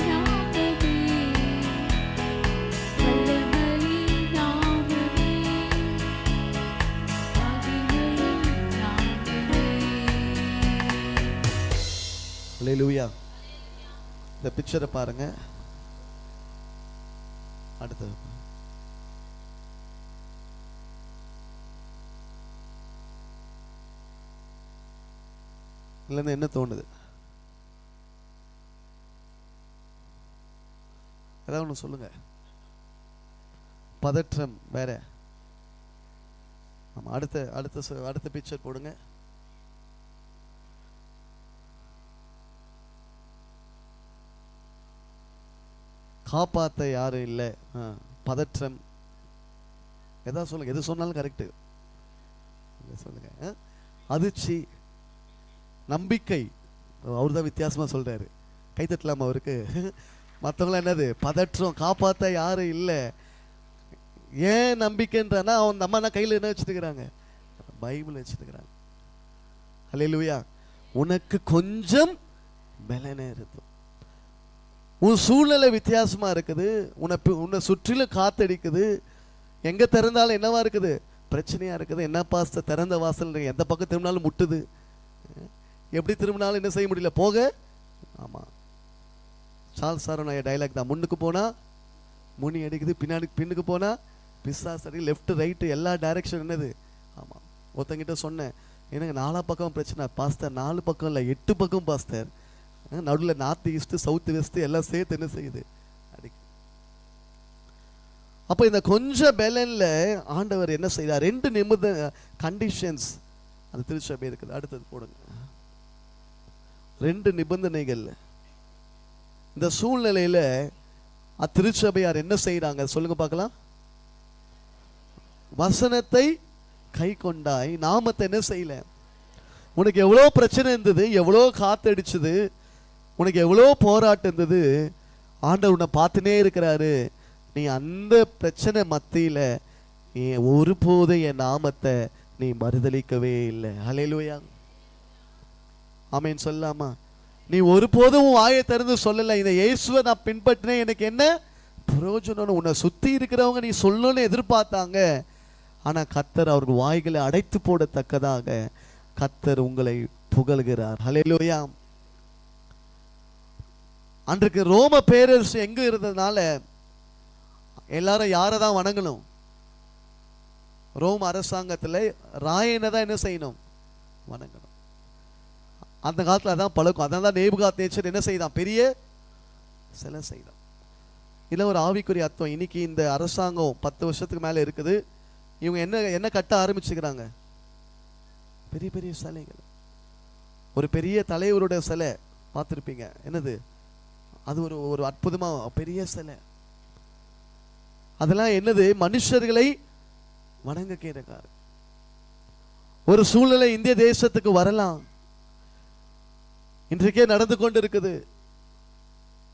நாமமே, வல்லமையின் நாமமே, மகிமையின் நாமமே. அல்லேலூயா. இந்த பிக்சரை பாருங்க. அடுத்தது இல்லைன்னு என்ன தோணுது? ஏதாவது ஒன்று சொல்லுங்க. பதற்றம் வேற. ஆமா, அடுத்த பிக்சர் போடுங்க. காப்பாற்ற யாரும் இல்லை, பதற்றம். எதாவது சொல்லுங்க, எது சொன்னாலும் கரெக்டு சொல்லுங்க. அதிர்ச்சி, நம்பிக்கை. அவர் தான் வித்தியாசமா சொல்றாரு. கைத்தட்டலாம் அவருக்கு. மற்றவங்களாம் என்னது? பதற்றம். காப்பாற்ற யாரும் இல்லை. ஏன் நம்பிக்கைன்றனா, அவன் அம்மா கையில் என்ன வச்சுருக்கிறாங்க? பைபிள் வச்சுருக்கிறாங்க. அல்லேலூயா. உனக்கு கொஞ்சம் பலனே இருக்கும். உன் சூழ்நிலை வித்தியாசமா இருக்குது, உன்னை சுற்றிலும் காத்தடிக்குது. எங்க திறந்தாலும் என்னவா இருக்குது? பிரச்சனையா இருக்குது. என்ன பாஸ்டர் திறந்த வாசல் எந்த பக்கம் திரும்பினாலும் முட்டுது, எப்படி திரும்பினாலும் என்ன செய்ய முடியல, போக. ஆமா, சார்ல்ஸ் சாரோடைய டைலாக் தான். முன்னுக்கு போனா முனி அடிக்குது, பின்னுக்கு போனா பிசாசு அடி, லெஃப்ட் ரைட்டு எல்லா டைரக்ஷன் என்னது. ஆமா, ஒருத்தங்கிட்ட சொன்னேன், எனக்கு 4 பக்கம் பிரச்சனை பாஸ்டர். 4 பக்கம் இல்லை, 8 பக்கம் பாஸ்டர். நடுவில் நார்த் ஈஸ்ட் சவுத் வெஸ்ட் எல்லாம் சேர்த்து என்ன செய்யுது, அடிக்கு. அப்போ இந்த கொஞ்சம் பலன்ல ஆண்டவர் என்ன செய்தார்? 2 கண்டிஷன்ஸ் அந்த திருச்சபை இருக்குது. அடுத்தது போடுங்க. 2 நிபந்தனைகள். இந்த சூழ்நிலையில திருச்சபையார் என்ன செய்யறாங்க சொல்லுங்க பார்க்கலாம். வசனத்தை கை கொண்டாய், நாமத்தை என்ன செய்யல. உனக்கு எவ்வளோ பிரச்சனை இருந்தது, எவ்வளோ காத்தடிச்சது, உனக்கு எவ்வளோ போராட்டம் இருந்தது. ஆண்டவர் உன்னை பார்த்துனே இருக்கிறாரு. நீ அந்த பிரச்சனை மத்தியில நீ ஒருபோதும் என் நாமத்தை நீ மறுதலிக்கவே இல்லை. ஹல்லேலூயா, ஆமென் சொல்லாமா? நீ ஒருபோதும் வாயை திறந்து சொல்லல, இந்த இயேசுவை நான் பின்பற்றினேன், எனக்கு என்ன பிரயோஜனம். உன்னை சுத்தி இருக்கிறவங்க நீ சொல்லணும்னு எதிர்பார்த்தாங்க. ஆனா கர்த்தர் அவர்கள் வாய்களை அடைத்து போடத்தக்கதாக கர்த்தர் உங்களை புகழ்கிறார். ஹல்லேலூயா. அன்றைக்கு ரோம பேரரசு எங்க இருந்ததுனால எல்லாரும் யாரை தான் வணங்கணும்? ரோம அரசாங்கத்தில் ராயனை தான் என்ன செய்யணும்? வணங்கணும். அந்த காலத்தில் அதான் பழக்கம். அதான் தான் நேபுகாத்நேச்சர் என்ன செய்தான்? பெரிய சிலை செய்தான். இதில் ஒரு ஆவிக்குரிய அர்த்தம். இன்னைக்கு இந்த அரசாங்கம் 10 வருஷத்துக்கு மேலே இருக்குது. இவங்க என்ன கட்ட ஆரம்பிச்சுக்கிறாங்க? பெரிய பெரிய சிலைகள். ஒரு பெரிய தலைவருடைய சிலை பார்த்துருப்பீங்க. என்னது அது? ஒரு அற்புதமா பெரிய சிலை. அதெல்லாம் என்னது? மனுஷர்களை வணங்க கேட்கிறார். ஒரு சூழ்நிலை இந்திய தேசத்துக்கு வரலாம், இன்றைக்கே நடந்து கொண்டு இருக்குது.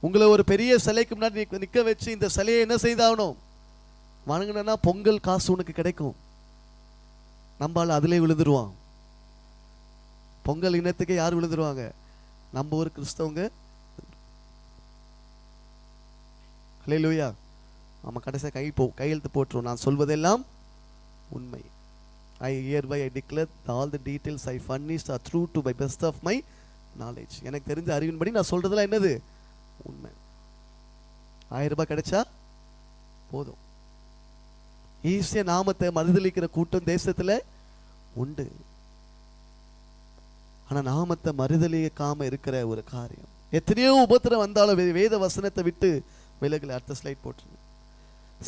உங்களை ஒரு பெரிய சிலைக்கு முன்னாடி நிக்க வச்சு இந்த சிலையை என்ன செய்தாகணும்? வணங்கினா பொங்கல் காசு உனக்கு கிடைக்கும். நம்மால அதிலே விழுந்துருவான். பொங்கல் இனத்துக்கு யார் விழுந்துருவாங்க? நம்ம ஒரு கிறிஸ்தவங்க. ஹல்லேலூயா. நம்ம கடைசியாக கையெழுத்து போட்டுரும், நான் சொல்வதெல்லாம் உண்மை. I hereby I declare all the details I furnished are true to my best of my knowledge. எனக்கு தெரிஞ்ச அறிவின்படி நான் சொல்றதெல்லாம் என்னது? உண்மை. 1000 ரூபாய் கிடைச்சா போதும். ஈஸியா நாமத்தை மறுதலிக்கிற கூட்டம் தேசத்துல உண்டு. ஆனா நாமத்தை மறுதலிக்காம இருக்கிற ஒரு காரியம். எத்தனையோ உபத்திரம் வந்தாலும் வேத வசனத்தை விட்டு விலகல. அடுத்த ஸ்லைட் போட்டு.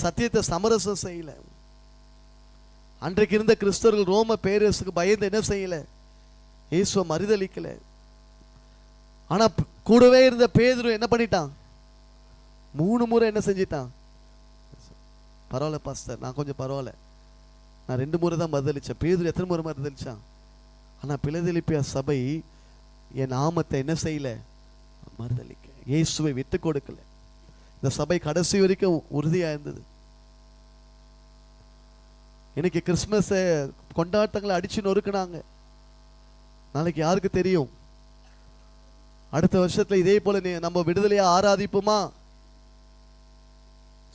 சத்தியத்தை சமரசம் செய்யல. அன்றைக்கு இருந்த கிறிஸ்தவர்கள் ரோம பேரரசுக்கு பயந்து என்ன செய்யல? இயேசுவை மறுதலிக்கல. ஆனா கூடவே இருந்த பேதுரு என்ன பண்ணிட்டான்? 3 முறை என்ன செஞ்சிட்டான்? பரவாயில்ல பாஸ்டர், நான் கொஞ்சம் பரவாயில்ல, நான் 2 முறை தான் மறுதலிச்சேன். பேதுரு எத்தனை முறை மறுதலிச்சான்? ஆனா பிலதெல்பியா சபை என் நாமத்தை என்ன செய்யல? மறுதலிக்க. இயேசுவை விட்டு கொடுக்கல. இந்த சபை கடைசி வரைக்கும் உறுதியா இருந்தது. இன்னைக்கு கிறிஸ்துமஸ் கொண்டாட்டங்களை அடிச்சு நொறுக்குனாங்க. நாளைக்கு யாருக்கு தெரியும்? அடுத்த வருஷத்துல இதே போல நம்ம விடுதலையா ஆராதிப்போமா?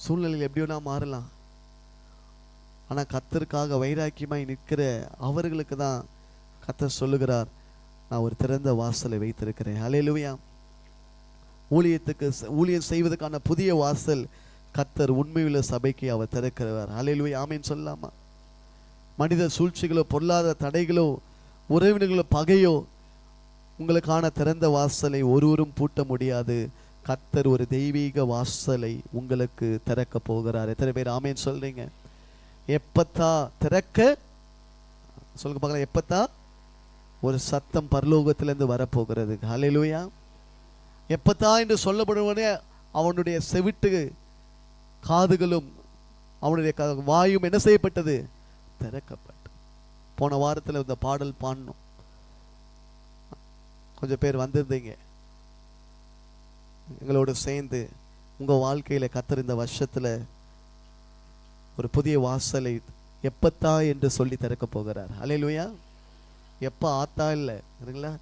சூழ்நிலையில் எப்படி வேணா மாறலாம். ஆனா கர்த்தருக்காக வைராக்கியமாய் நிற்கிற அவர்களுக்கு தான் கர்த்தர் சொல்லுகிறார், நான் ஒரு திறந்த வாசலை வைத்திருக்கிறேன். ஹல்லேலூயா. ஊழியம் செய்வதற்கான புதிய வாசல் கர்த்தர் உண்மையுள்ள சபைக்கு அவர் திறக்கிறவர். ஹல்லேலூயா, ஆமென் சொல்லலாமா? மனித சூழ்ச்சிகளோ, பொருளாதார தடைகளோ, உறவினர்களோ, பகையோ உங்களுக்கான திறந்த வாசலை ஒருவரும் பூட்ட முடியாது. கர்த்தர் ஒரு தெய்வீக வாசலை உங்களுக்கு திறக்க போகிறார். எத்தனை பேர் ஆமென் சொல்றீங்க? எப்பத்தா திறக்க சொல்லுங்க பார்க்கலாம். எப்பத்தா ஒரு சத்தம் பரலோகத்திலிருந்து வரப்போகிறது. ஹல்லேலூயா. எப்பத்தா என்று சொல்லப்படுவனே அவனுடைய செவிட்டு காதுகளும் அவனுடைய வாயும் என்ன செய்யப்பட்டது? திறக்கப்பட்டு. போன வாரத்தில் இந்த பாடல் பாடணும். கொஞ்சம் பேர் வந்திருந்தீங்க எங்களோடு சேர்ந்து. உங்க வாழ்க்கையில கர்த்தர் இந்த வருஷத்துல ஒரு புதிய வாசலை எப்பத்தா என்று சொல்லி திறக்க போகிறார். ஹல்லேலூயா. எப்ப ஆத்தா இல்லை சரிங்களா?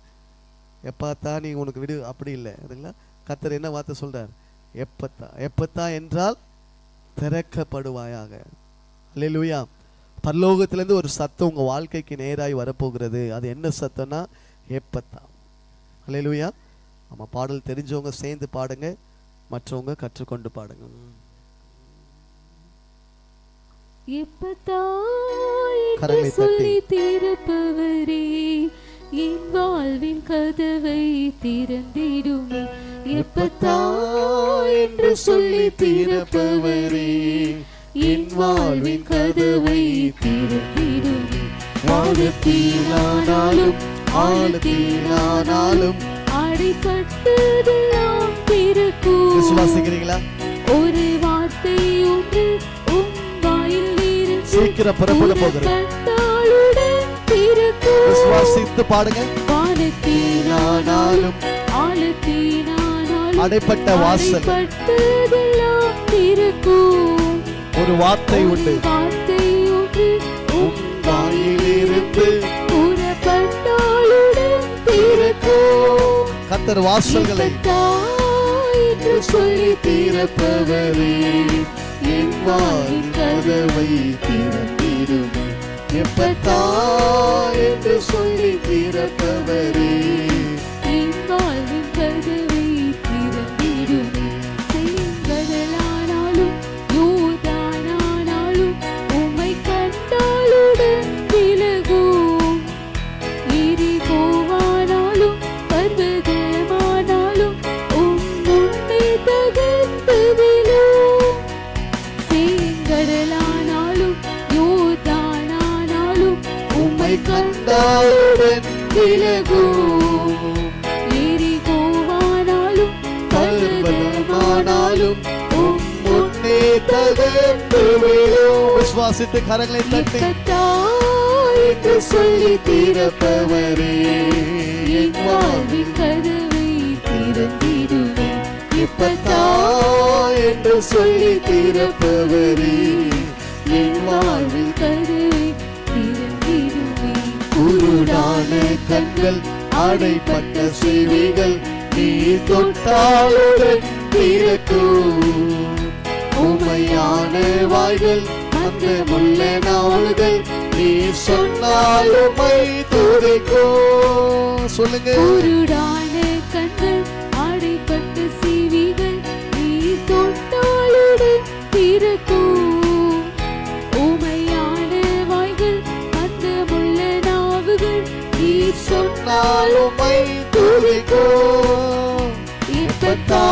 எப்பத்தா நீ உனக்கு விடு அப்படி இல்லை சரிங்களா? கர்த்தர் என்ன வார்த்தை சொல்றார்? எப்பத்தா. எப்பத்தா என்றால் திறக்கப்படுவாயாக. ஹல்லேலூயா. பரலோகத்திலிருந்து ஒரு சத்தம் உங்க வாழ்க்கைக்கு நேராய் வரப்போகிறது. அது என்ன சத்தம்னா எப்பத்தா. ஹல்லேலூயா. நம்ம பாடல் தெரிஞ்சவங்க சேர்ந்து பாடுங்க, மற்றவங்க கற்றுக்கொண்டு பாடுங்க. எப்பத்தா என்று சொல்லி திறப்பவரே, என் வாழ்வின் கதவை திறந்திடும். எப்பத்தா என்று சொல்லி திறப்பவரே, என் வாழ்வின் கதவை திறந்திடும். வானத்திலானாலும் ஆழத்திலானாலும் அடைக்கட்டுதெல்லாம் திறக்கும். விசுவாசிக்கிறீங்களா? ஒரு வார்த்தை ஒன்று உன் வாயில் இருந்து சீக்கிரம் புறப்பட போகிறது. விசுவாசித்து பாடுங்க. வானத்திலானாலும் ஆழத்திலானாலும் அடைப்பட்ட வாசல் அடைப்பட்டதெல்லாம் திறக்கும். ஒரு வார்த்தை உண்டு, வார்த்தை ஒன்று உன் வாயிலிருந்து புறப்பட்டாலுடன் திறக்கும். கர்த்தர் வாசல்களை எப்பத்தாய் என்று சொல்லி திறப்பவரே, என் வாயின் கதவை திறந்திடுமே. எப்பத்தா என்று சொல்லி திறப்பவரே, என் வாழ்வின் கதவை திறந்திடுமே. செங்கடலானாலும் யோர்தானானாலும் உம்மை கண்டாலுடன் விலகும். எரிகோவானாலும் பர்வதமானாலும் உம் முன்னே தகர்ந்து விழும். செங்கடலானாலும் யோர்தானானாலும் உம்மை கண்டாலுடன் விலகும். எரிகோவானாலும் பர்வதமானாலும் உம் முன்னே தகர்ந்து விழும். விசுவாசித்து கரங்களை தட்டி எப்பத்தாய் என்று சொல்லி திறப்பவரே, என் வாழ்வில் வாழ்வின் கதவை திறந்திடுமே. எப்பத்தா என்று சொல்லி திறப்பவரே, என் வாழ்வில் கதவை திறந்திடுமே. குருடான கண்கள் அடைப்பட்ட செவிகள் நீ தொட்டாலுடன் திறக்கும். உமையான வாய்கள் அந்த முள்ள நாள்கள் நீ சொன்னாலுமை துதிக்கும். சொல்லுங்க. குருடான கண்கள் அடைப்பட்ட செவிகள் நீ தொட்டாலுடன் திறக்கும். உமையான வாய்கள் அந்த முள்ள நாவுகள் நீ சொன்னாலுமை துதிக்கும். எப்பத்தா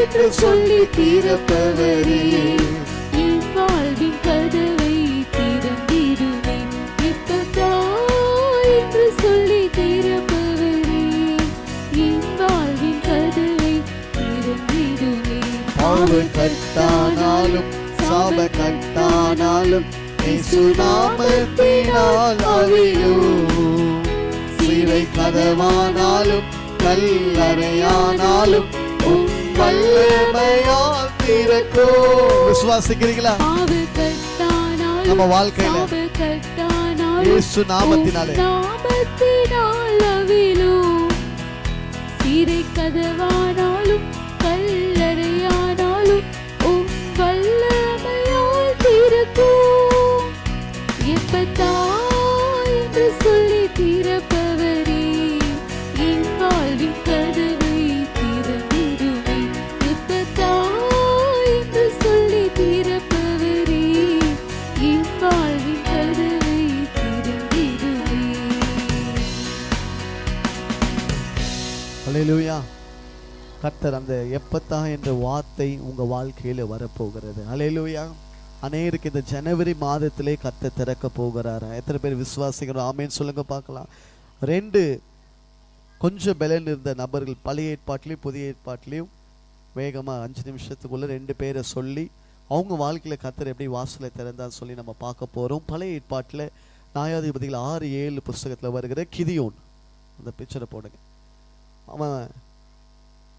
என்று சொல்லி திறப்பவரே, என் வாழ்வின் கதவை திறந்திடுமே. எப்பத்தா என்று சொல்லி திறப்பவரே, என் வாழ்வின் கதவை திறந்திடுமே. பாவம் கட்டானாலும் சாப கட்டானாலும் இயேசு நாமத்தினால் அழியும். சிறை கதவானாலும் கல்லறையானாலும் உம் வல்லமையால் திறக்கும். விசுவாசிக்கிறீங்களா? பாவக்கட்டானாலும் நம்ம வாழ்க்கையில சாபக்கட்டானாலும் இயேசு நாமத்தினாலே நாமத்தினால் அவிழும். சிறை கதவானாலும் கல்லறையானாலும் உம் வல்லமையால் திறக்கும். எப்பத்தா என்று சொல்லி திறப்பவரே, என் வாழ்வின் கதவை திறந்திடுமே. எப்பத்தா என்று சொல்லி திறப்பவரே, என் வாழ்வின் கதவை திறந்திடுமே. அல்லேலூயா. கர்த்தர் அந்த எப்பத்தா என்ற வார்த்தை உங்க வாழ்க்கையில வரப்போகிறது. அல்லேலூயா. அநேருக்கு இந்த ஜனவரி மாதத்திலே கர்த்தர் திறக்க போகிறார். எத்தனை பேர் விசுவாசிக்கிறோம்? ஆமேன்னு சொல்லுங்க பார்க்கலாம். 2 கொஞ்சம் பலன் இருந்த நபர்கள் பழைய ஏற்பாட்டிலையும் புதிய ஏற்பாட்டிலையும் வேகமா 5 நிமிஷத்துக்குள்ள 2 பேரை சொல்லி அவங்க வாழ்க்கையில கர்த்தர் எப்படி வாசலை திறந்தான்னு சொல்லி நம்ம பார்க்க போறோம். பழைய ஏற்பாட்டில் நியாயாதிபதிகள் 6-7 புஸ்தகத்துல வருகிற கிதியோன், அந்த பிக்சரை போடுங்க.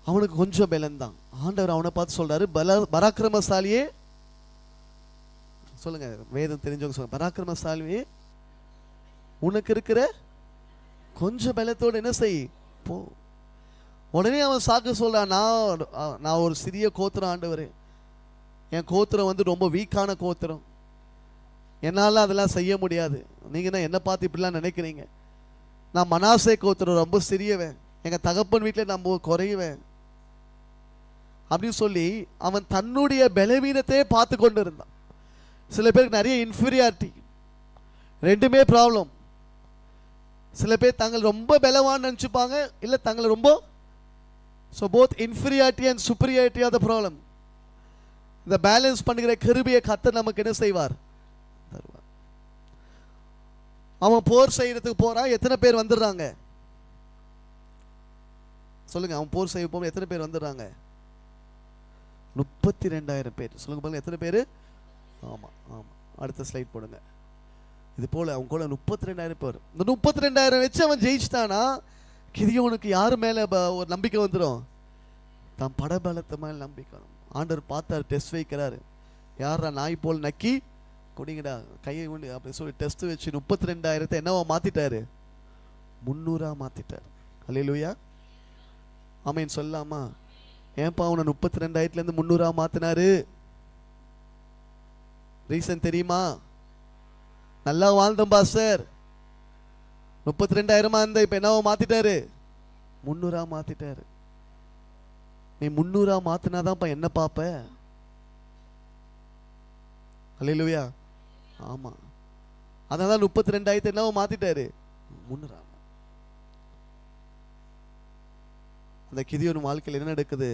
அவனுக்கு கொஞ்சம் பலன் தான். ஆண்டவர் அவனை பார்த்து சொல்றாரு, பராக்கிரமசாலியே சொல்லுங்க, வேதம் தெரிஞ்சவங்க சொல்லுங்க, பராக்கிரமசாலியே உனக்கு இருக்கிற கொஞ்சம் பலத்தோடு என்ன செய் போ. உடனே அவன் சாக்கு சொல்றான், நான் ஒரு சிறிய கோத்திரம் ஆண்டவரே, என் கோத்திரம் வந்து ரொம்ப வீக்கான கோத்திரம், என்னால் அதெல்லாம் செய்ய முடியாது. நீங்க என்ன பார்த்து இப்படிலாம் நினைக்கிறீங்க? நான் மனாசே கோத்திரம், ரொம்ப சிறியவன், எங்க தகப்பன் வீட்டில் நம்ம குறையுவேன் அப்படின்னு சொல்லி அவன் தன்னுடைய பலவீனத்தையே பார்த்து கொண்டு இருந்தான். சில பேருக்கு நிறைய இன்ஃபீரியாரிட்டி, ரெண்டுமே ப்ராப்ளம். சில பேர் தங்கள் ரொம்ப பலவான்னு நினச்சிப்பாங்க, இல்லை தங்களை ரொம்ப. So both inferiority and superiority R the problem. இந்த பேலன்ஸ் பண்ணுகிற கிருபையை கர்த்தர் நமக்கு என்ன செய்வார்? தருவார். அவன் போர் செய்யறதுக்கு போறான். எத்தனை பேர் வந்துடுறாங்க சொல்லுங்க? அவன் போர் செய்ய போகும்போது எத்தனை பேர் வந்துடுறாங்க? 32,000 பேர். சொல்லுங்க பாருங்க, எத்தனை பேர்? ஆமா ஆமா, அடுத்த ஸ்லைட் போடுங்க. இது போல அவங்க கூட 32,000 பேர். இந்த 32,000 வச்சு அவன் ஜெயிச்சிட்டானா, கிதியோனுக்கு யாரு மேல ஒரு நம்பிக்கை வந்துடும்? தான் படபலத்த மேல் நம்பிக்கை. ஆண்டவர் பார்த்தார், டெஸ்ட் வைக்கிறாரு. யாரா நாய் போல் நக்கி குடிங்கடா கையை கொண்டு அப்படி சொல்லி டெஸ்ட் வச்சு 32,000 என்னவா மாத்திட்டாரு? 300 மாத்திட்டார். அல்லேலூயா, ஆமென் சொல்லலாமா? ஏன்பா அவனை 32,000 300 மாத்தினாரு? ரீசன் தெரியுமா? நல்லா வாழ்ந்தோம் பாஸ்டர், 32,000 இருந்தா இப்ப என்னவா மாத்திட்டாரு? 300 மாத்திட்டாரு. நீ 300 மாத்தினாதான்ப்பா என்ன பாப்ப? அல்லேலூயா, ஆமா. அதனால 32,000 என்னவா மாத்திட்டாரு? 300. அந்த கிதியோன் வாழ்க்கையில் என்ன நடக்குது?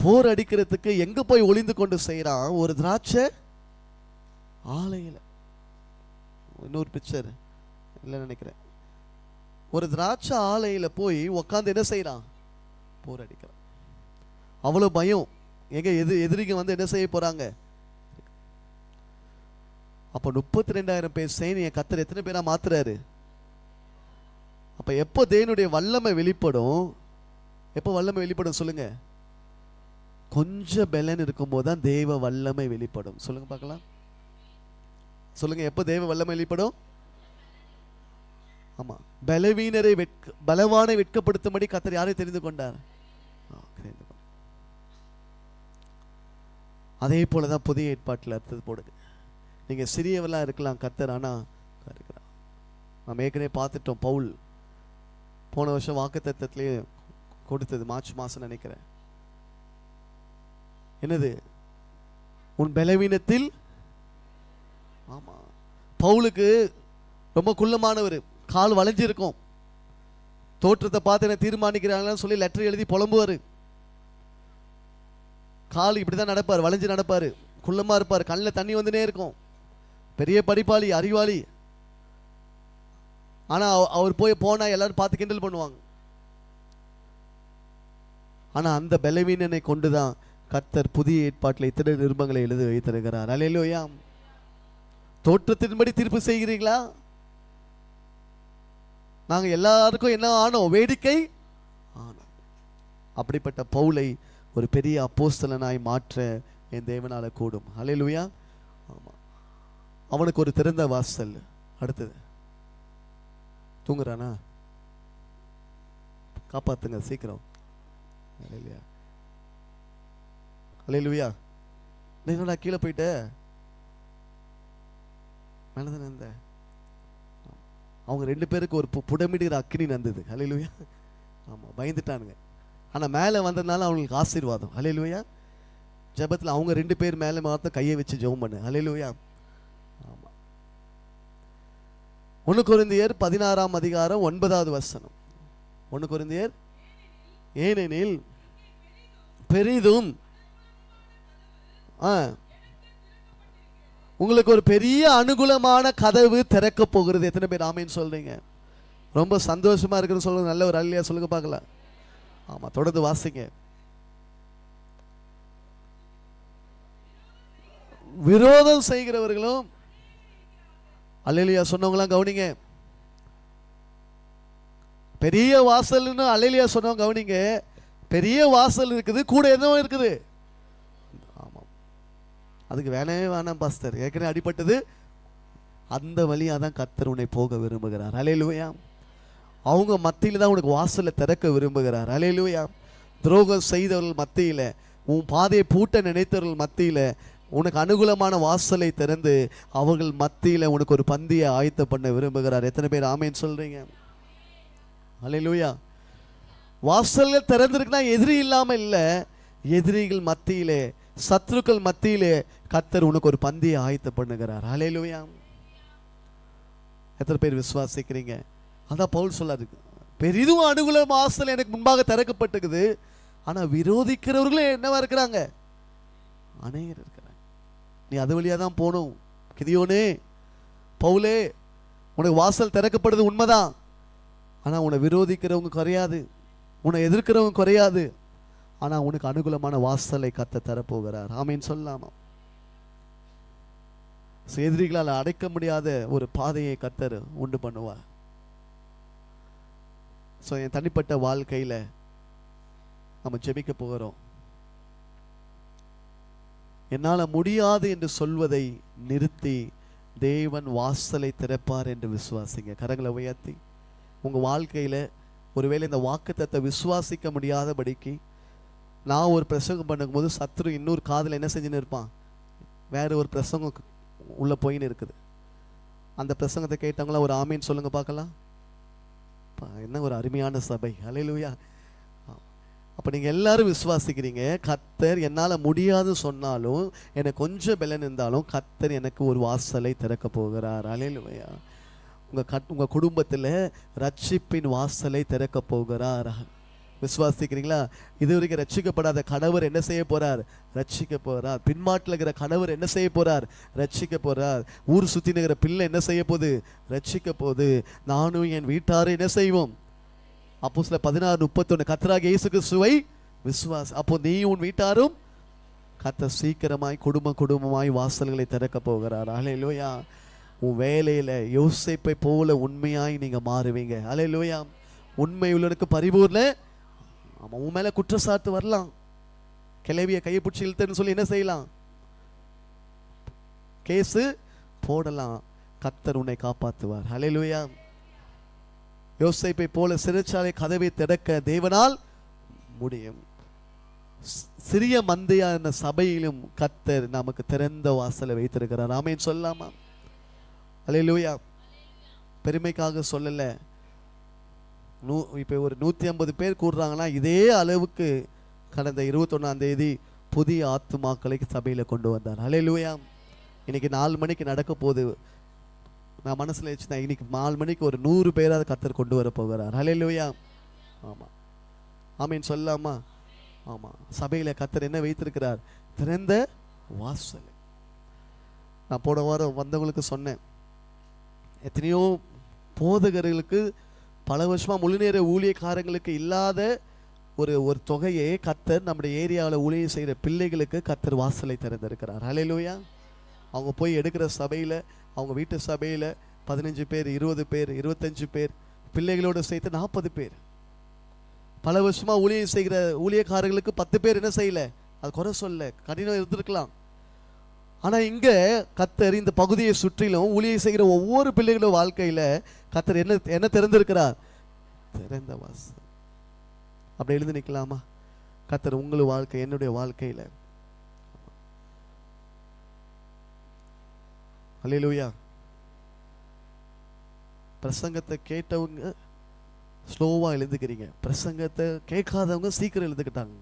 போர் அடிக்கிறதுக்கு எங்க போய் ஒளிந்து கொண்டு செய்யறான்? ஒரு திராட்சை ஆலையில. இன்னொரு பிக்சர் இல்லை நினைக்கிறேன். ஒரு திராட்சை ஆலையில போய் உக்காந்து என்ன செய்யறான்? போர் அடிக்கிறான். அவ்வளவு பயம். எங்க எதிரிங்க வந்து என்ன செய்ய போறாங்க? அப்ப 32,000 பேர் சேனையை கர்த்தர் எத்தனை பேரா மாத்துறாரு? அப்ப எப்போ தேவனுடைய வல்லமை வெளிப்படும்? எப்போ வல்லமை வெளிப்படும் சொல்லுங்க? கொஞ்சம் பலன் இருக்கும்போது தான் தேவ வல்லமை வெளிப்படும். சொல்லுங்க பார்க்கலாம். சொல்லுங்க, எப்போ தேவ வல்லமை வெளிப்படும்? ஆமா, பலவீனரை பலவானை வெட்கப்படுத்தும்படி கர்த்தர் யாரை தெரிந்து கொண்டார்? அதே போலதான் புதிய ஏற்பாட்டில் அர்த்தது போடுங்க. நீங்க சிறியவெல்லாம் இருக்கலாம் கர்த்தர், ஆனா இருக்கிறார். நம்ம ஏற்கனவே பார்த்துட்டோம். பவுல் போன வருஷம் வாக்குத்தத்தத்திலே கொடுத்தது, மார்ச் மாசம் நினைக்கிறேன். என்னது? உன் பலவீனத்தில். ஆமா, பவுலுக்கு ரொம்ப குள்ளமானவர், கால் வளைஞ்சிருக்கும். தோற்றத்தை பார்த்து என்ன தீர்மானிக்கிறாங்கன்னு சொல்லி லெட்டர் எழுதி புலம்புவாரு. கால் இப்படிதான் நடப்பார், வளைஞ்சு நடப்பாரு, குள்ளமா இருப்பார், கண்ணில் தண்ணி வந்துனே இருக்கும். பெரிய படிப்பாளி, அறிவாளி. ஆனா அவர் போனா எல்லாரும் பார்த்து கிண்டல் பண்ணுவாங்க. ஆனா அந்த பலவீனனை கொண்டுதான் கர்த்தர் புதிய ஏற்பாட்டில் இத்தனை நிருபங்களை எழுதி வைத்திருக்கிறார். அல்லேலூயா. தோற்றத்தின்படி தீர்ப்பு செய்கிறீங்களா? நாங்க எல்லாருக்கும் என்ன ஆனோம்? வேடிக்கை ஆனோம். அப்படிப்பட்ட பவுலை ஒரு பெரிய அப்போஸ்தலனாய் மாற்ற என் தேவனால கூடும். அல்லேலூயா. ஆமா, அவனுக்கு ஒரு திறந்த வாசல். அடுத்தது, தூங்குறானா? காப்பாத்துங்க சீக்கிரம். அல்லேலூயா, அல்லேலூயா. என்னடா கீழே போயிட்ட? மேலதானே இருந்த. அவங்க 2 பேருக்கு ஒரு புடமிடுகிற அக்கினி நடந்தது. அல்லேலூயா. ஆமா, பயந்துட்டானுங்க. ஆனா மேலே வந்ததுனால அவங்களுக்கு ஆசீர்வாதம். அல்லேலூயா. ஜெபத்தில் அவங்க 2 பேர் மேலே மாத்த கையை வச்சு ஜெபம் பண்ணு. அல்லேலூயா. ஆமா, 1 கொரிந்தியர் 16ஆம் அதிகாரம் 9வது வசனம். 1 கொரிந்தியர், ஏனெனில் பெரிதும் உங்களுக்கு ஒரு பெரிய அனுகூலமான கதவு திறக்க போகிறது. எத்தனை பேர் ஆமேன்னு சொல்றீங்க? ரொம்ப சந்தோஷமா இருக்குன்னு சொல்லுங்க. நல்ல ஒரு அல்லையா சொல்லுங்க பார்க்கலாம். ஆமா, தொடர்ந்து வாசிங்க. விரோதம் செய்கிறவர்களும், அல்லேலூயா சொன்னவங்களாம் கவனிங்க. பெரிய வாசல்னு அல்லேலூயா சொன்னவங்க கவனிங்க. பெரிய வாசல் இருக்குது, கூட எதுவும் இருக்குது. ஆமா, அதுக்கு வேணவே வேணாம் பாஸ்டர், ஏற்கனவே அடிபட்டது. அந்த வழியாக தான் கர்த்தர் உன்னை போக விரும்புகிறார். அல்லேலூயா. அவங்க மத்தியில தான் உனக்கு வாசலை திறக்க விரும்புகிறார். அல்லேலூயா. துரோகம் செய்தவர்கள் மத்தியில, உன் பாதையை பூட்ட நினைத்தவர்கள் மத்தியில உனக்கு அனுகூலமான வாசலை திறந்து அவர்கள் மத்தியில உனக்கு ஒரு பந்தியை ஆயத்த பண்ண விரும்புகிறார். எத்தனை பேர் ஆமேன்னு சொல்றீங்க? அல்லேலூயா. வாசல்கள் திறந்திருக்குன்னா எதிரி இல்லாம இல்ல, எதிரிகள் மத்தியிலே, சத்துருக்கள் மத்தியிலே கர்த்தர் உனக்கு ஒரு பந்தியை ஆயத்த பண்ணுகிறார். அல்லேலூயா. எத்தனை பேர் விசுவாசிக்கிறீங்க? அதான் பவுல் சொல்லாரு, பெரிதும் அனுகூல வாசல் எனக்கு முன்பாக திறக்கப்பட்டிருக்குது, ஆனா விரோதிக்கிறவர்களே என்னவா இருக்கிறாங்க? அநேகர் இருக்கிறாங்க. நீ அது வழியா தான் போகணும். கிதியோனே, பவுலே, உனக்கு வாசல் திறக்கப்படுது உண்மைதான், ஆனா உன்னை விரோதிக்கிறவங்க குறையாது, உன்னை எதிர்க்கிறவங்க குறையாது, ஆனா உனக்கு அனுகூலமான வாசலை கர்த்தர் தரப்போகிறார். ஆமேன்னு சொல்லாமா? எதிரிகளால் அடைக்க முடியாத ஒரு பாதையை கர்த்தர் உண்டு பண்ணுவார். ஸோ என் தனிப்பட்ட வாழ்க்கையில் நம்ம ஜெபிக்க போகிறோம். என்னால முடியாது என்று சொல்வதை நிறுத்தி தேவன் வாசலை திறப்பார் என்று விசுவாசிங்க. கரங்களை உயர்த்தி உங்க வாழ்க்கையில ஒருவேளை இந்த வாக்குத்தத்தத்தை விசுவாசிக்க முடியாதபடிக்கு, நான் ஒரு பிரசங்கம் பண்ணும்போது சத்ரு இன்னொரு காதில் என்ன செஞ்சுன்னு இருப்பான், வேற ஒரு பிரசங்கம் உள்ள போயின்னு இருக்குது. அந்த பிரசங்கத்தை கேட்டவங்களா ஒரு ஆமீன் சொல்லுங்க பார்க்கலாம். என்ன ஒரு அருமையான சபை, ஹல்லேலூயா. அப்ப நீங்க எல்லாரும் விசுவாசிக்கிறீங்க, கர்த்தர் என்னால முடியாது சொன்னாலும், எனக்கு கொஞ்சம் பலன் இருந்தாலும் கர்த்தர் எனக்கு ஒரு வாசலை திறக்க போகிறார். ஹல்லேலூயா. உங்க குடும்பத்துல ரட்சிப்பின் வாசலை திறக்க போகிறார். விசுவாசிக்கிறீங்களா? இதுவரைக்கும் ரட்சிக்கப்படாத கணவர் என்ன செய்ய போறார்? ரட்சிக்க போறார். பின்மாட்டில் இருக்கிற கணவர் என்ன செய்ய போறார்? ரட்சிக்க போறார். ஊர் சுத்தி நிற்கிற பிள்ளை என்ன செய்ய போகுது? ரட்சிக்க போகுது. நானும் என் வீட்டாரும் என்ன செய்வோம்? அப்போஸ்தலர் 16:31 கர்த்தராகிய இயேசு கிறிஸ்துவை விசுவாசி. அப்போ நீ உன் வீட்டாரும் கர்த்தர் சீக்கிரமாய் குடும்பமாய் வாசல்களை திறக்க போகிறார். ஹல்லேலூயா. உன் வேலையில யோசேப்பை போல உண்மையாய் நீங்க மாறுவீங்க. ஹல்லேலூயா. உண்மை உள்ளவனுக்கு பரிபூர்ண. ஆமா, உன் மேல குற்றச்சாட்டு வரலாம், கிளவிய கையை பிடிச்சி இழுத்தன்னு சொல்லி என்ன செய்யலாம்? கேஸ் போடலாம். கர்த்தர் உன்னை காப்பாற்றுவார். ஹல்லேலூயா. யோசேப்பை போல சிறைச்சாலை கதவை திறக்க தேவனால் முடியும். சிறிய மந்தையான சபையிலும் கர்த்தர் நமக்கு திறந்த வாசலை வைத்திருக்கிறார். ஆமென் சொல்லலாமா? ஹல்லேலூயா. பெருமைக்காக சொல்லல. இப்போ ஒரு 150 பேர் கூடுறாங்கன்னா இதே அளவுக்கு கடந்த 21ஆம் தேதி புதிய ஆத்துமாக்களை சபையில கொண்டு வந்தார். ஹல்லேலூயா. இன்னைக்கு 4 மணிக்கு நடக்க போகுது. நான் மனசுல வச்சுட்டேன், இன்னைக்கு 4 மணிக்கு ஒரு 100 பேராவது கர்த்தர் கொண்டு வர போகிறார். ஹல்லேலூயா. ஆமா, ஆமீன் சொல்லலாமா? ஆமா, சபையில கர்த்தர் என்ன வைத்திருக்கிறார்? திறந்த வாசல். நான் போன வாரம் வந்தவங்களுக்கு சொன்னேன், எத்தனையோ போதகர்களுக்கு பல வருஷமா முழுநேர ஊழியக்காரங்களுக்கு இல்லாத ஒரு தொகையை கர்த்தர் நம்முடைய ஏரியாவில் ஊழியம் செய்கிற பிள்ளைகளுக்கு கர்த்தர் வாசலை திறந்திருக்கிறார். ஹல்லேலூயா. அவங்க போய் எடுக்கிற சபையில், அவங்க வீட்டு சபையில் 15 பேர், 20 பேர், 25 பேர், பிள்ளைகளோடு சேர்த்து 40 பேர். பல வருஷமா ஊழியம் செய்கிற ஊழியக்காரர்களுக்கு 10 பேர் என்ன செய்யல, அது குறை சொல்ல, கடினம் இருந்திருக்கலாம். ஆனா இங்க கர்த்தர் இந்த பகுதியை சுற்றிலும் ஊழியம் செய்கிற ஒவ்வொரு பிள்ளைகளோட வாழ்க்கையில கர்த்தர் என்ன திறந்திருக்கிறார்? திறந்த வாசல். அப்படி எழுந்து நிக்கலாமா? கர்த்தர் உங்கள் வாழ்க்கை, என்னுடைய வாழ்க்கையில. ஹல்லேலூயா. பிரசங்கத்தை கேட்டவங்க ஸ்லோவா எழுதுக்கிறீங்க, பிரசங்கத்தை கேட்காதவங்க சீக்கிரம் எழுதுக்கிட்டாங்க.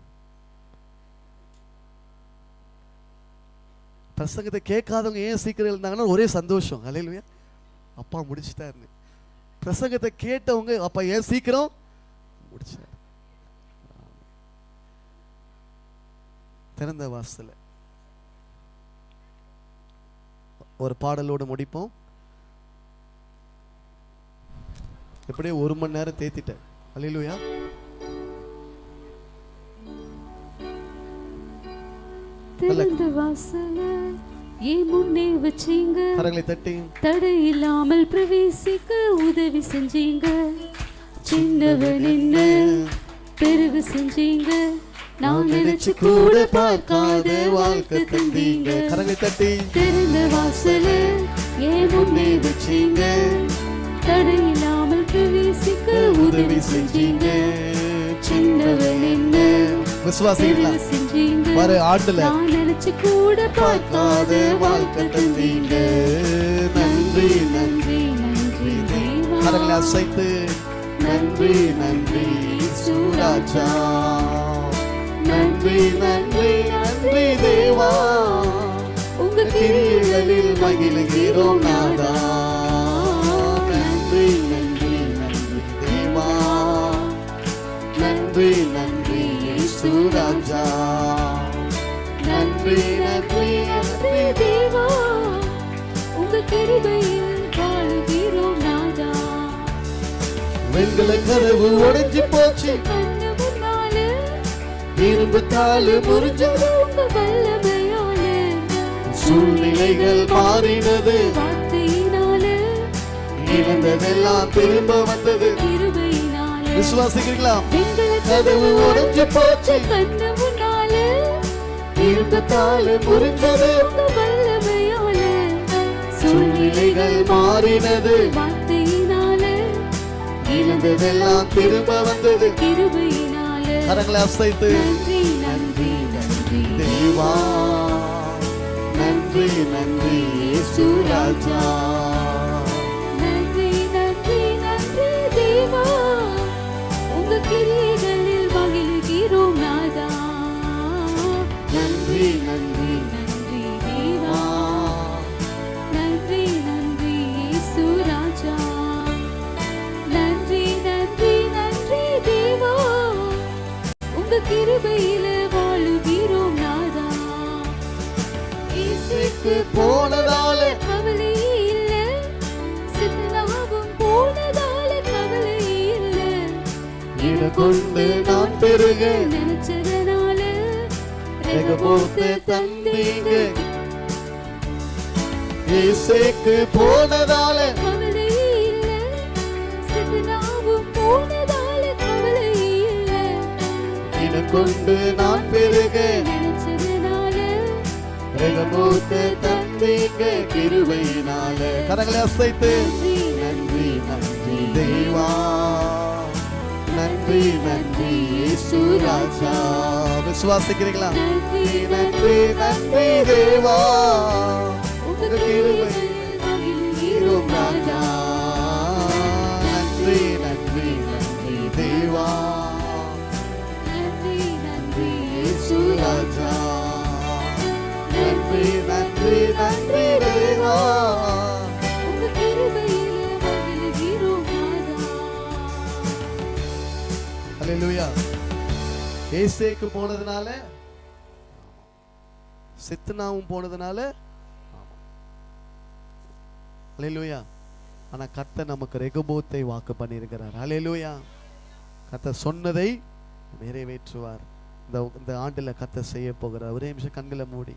பிரசங்கத்தை கேட்காதவங்க ஏன் சீக்கிரம் எழுந்தாங்கன்னா ஒரே சந்தோஷம். ஹல்லேலூயா, அப்பா முடிச்சிட்டாருன்னு. பிரசங்கத்தை கேட்டவங்க அப்பா ஏன் சீக்கிரம் முடிச்சார்? திறந்த வாசல. ஒரு பாடலோடு முடிப்போம். எப்படியே 1 மணி நேரம் தேத்திட்டேன். ஹல்லேலூயா. திறந்த வாசல ஏன் முன்னே வச்சீங்க, கரங்களை தட்டி தடை இல்லாமல் பிரவேசிக்க உதவி செஞ்சீங்க. சின்னவன் என்ன பெருகு செஞ்சீங்க, நான் நினைச்சு கூட பார்க்காத வாழ்க்கை தந்தீங்க. கரங்களை தட்டி திறந்த வாசல ஏன் முன்னே வச்சீங்க, தடை இல்லாமல் பிரவேசிக்க உதவி செஞ்சீங்க. சின்னவன் என்ன விசுவாசிகளா வர ஆண்டுல நான் நினைச்சு கூட பார்க்காத வாழ்க்கை தந்தீங்க. நன்றி நன்றி நன்றி தேவா. கரங்களை அசைத்து நன்றி நன்றி சூராஜா, நன்றி நன்றி நன்றி தேவா. உங்க கிரியைகளில் மகிழ்கிறோம் நாதா. நன்றி நன்றி நன்றி தேவா, நன்றி நன்றி சூராஜா, நன்றி நன்றி நன்றி தேவா. உங்க கிருபையில் வாழ்கிறோம் நாதா. வெண்கல கதவு உடைஞ்சு போச்சு, கண்ணு முன்னால இரும்பு தாளு முறிஞ்சது, உங்க வல்லமையால சூழ்நிலைகள் மாறினது, வார்த்தையினால இழந்ததெல்லாம் திரும்ப வந்தது. கிருபையினால விசுவாசிக்கிறீங்களா? வெண்கல கதவு உடைஞ்சு போச்சு, கண்ணு முன்னால இரும்பத்தால முறிஞ்சது, உங்க வல்லமையால சூழ்நிலைகள் மாறினது, வார்த்தையினால இழந்ததெல்லாம் திரும்ப வந்தது. கிருபையினால கரங்களை அசைத்து நன்றி நன்றி நன்றி தேவா, நன்றி நன்றி இயேசு ராஜா, நன்றி நன்றி நன்றி தேவா, உங்க கிரியைகளில் மகிழ்கிறோம் நாதா. நன்றி நன்றி நன்றி தேவா, நன்றி நன்றி இயேசு ராஜா, நன்றி நன்றி நன்றி தேவா, உங்க கிருபையில வாழுகிறோம் நாதா. இயேசுக்கு போனதால கவலை இல்ல, சித்தனாவும் போனதால கவலை இல்ல, இட கொண்டு நான் பெருக நினைச்சதனால ரெகபோத்து தந்தீங்க. இயேசுக்கு போனதால கவலை இல்ல, சித்தனாவும் போனதால கவலை இல்ல, இட கொண்டு நான் பெருக நினைச்சதனால ரெகபோத்து தந்தீங்க கிருபையினால. கரங்களை அசைத்து நன்றி நன்றி நன்றி தேவா, நன்றி நன்றி இயேசு ராஜா. விசுவாசிக்கிறீங்களா? நன்றி நன்றி நன்றி தேவா, உங்க உங்க கிருபை கிருபையில் மகிழ்கிறோம் ராஜா. நன்றி நன்றி நன்றி தேவா, நன்றி நன்றி இயேசு ராஜா, நன்றி நன்றி நன்றி தேவா. உங்க கிருபையில் மகிழ்கிறோம் ராஜா. அல்லேலூயா. இயேசுக்கு போனதுனால, சித்னாவும் போனதுனால, அல்லேலூயா. ஆனா கர்த்தர் நமக்கு ரெகபோத்தை வாக்கு பண்ணியிருக்கிறார். அல்லேலூயா. கர்த்தர் சொன்னதை நிறைவேற்றுவார். இந்த ஆண்டுல கர்த்தர் செய்ய போகிறார். ஒரே நிமிஷம் கண்களை மூடி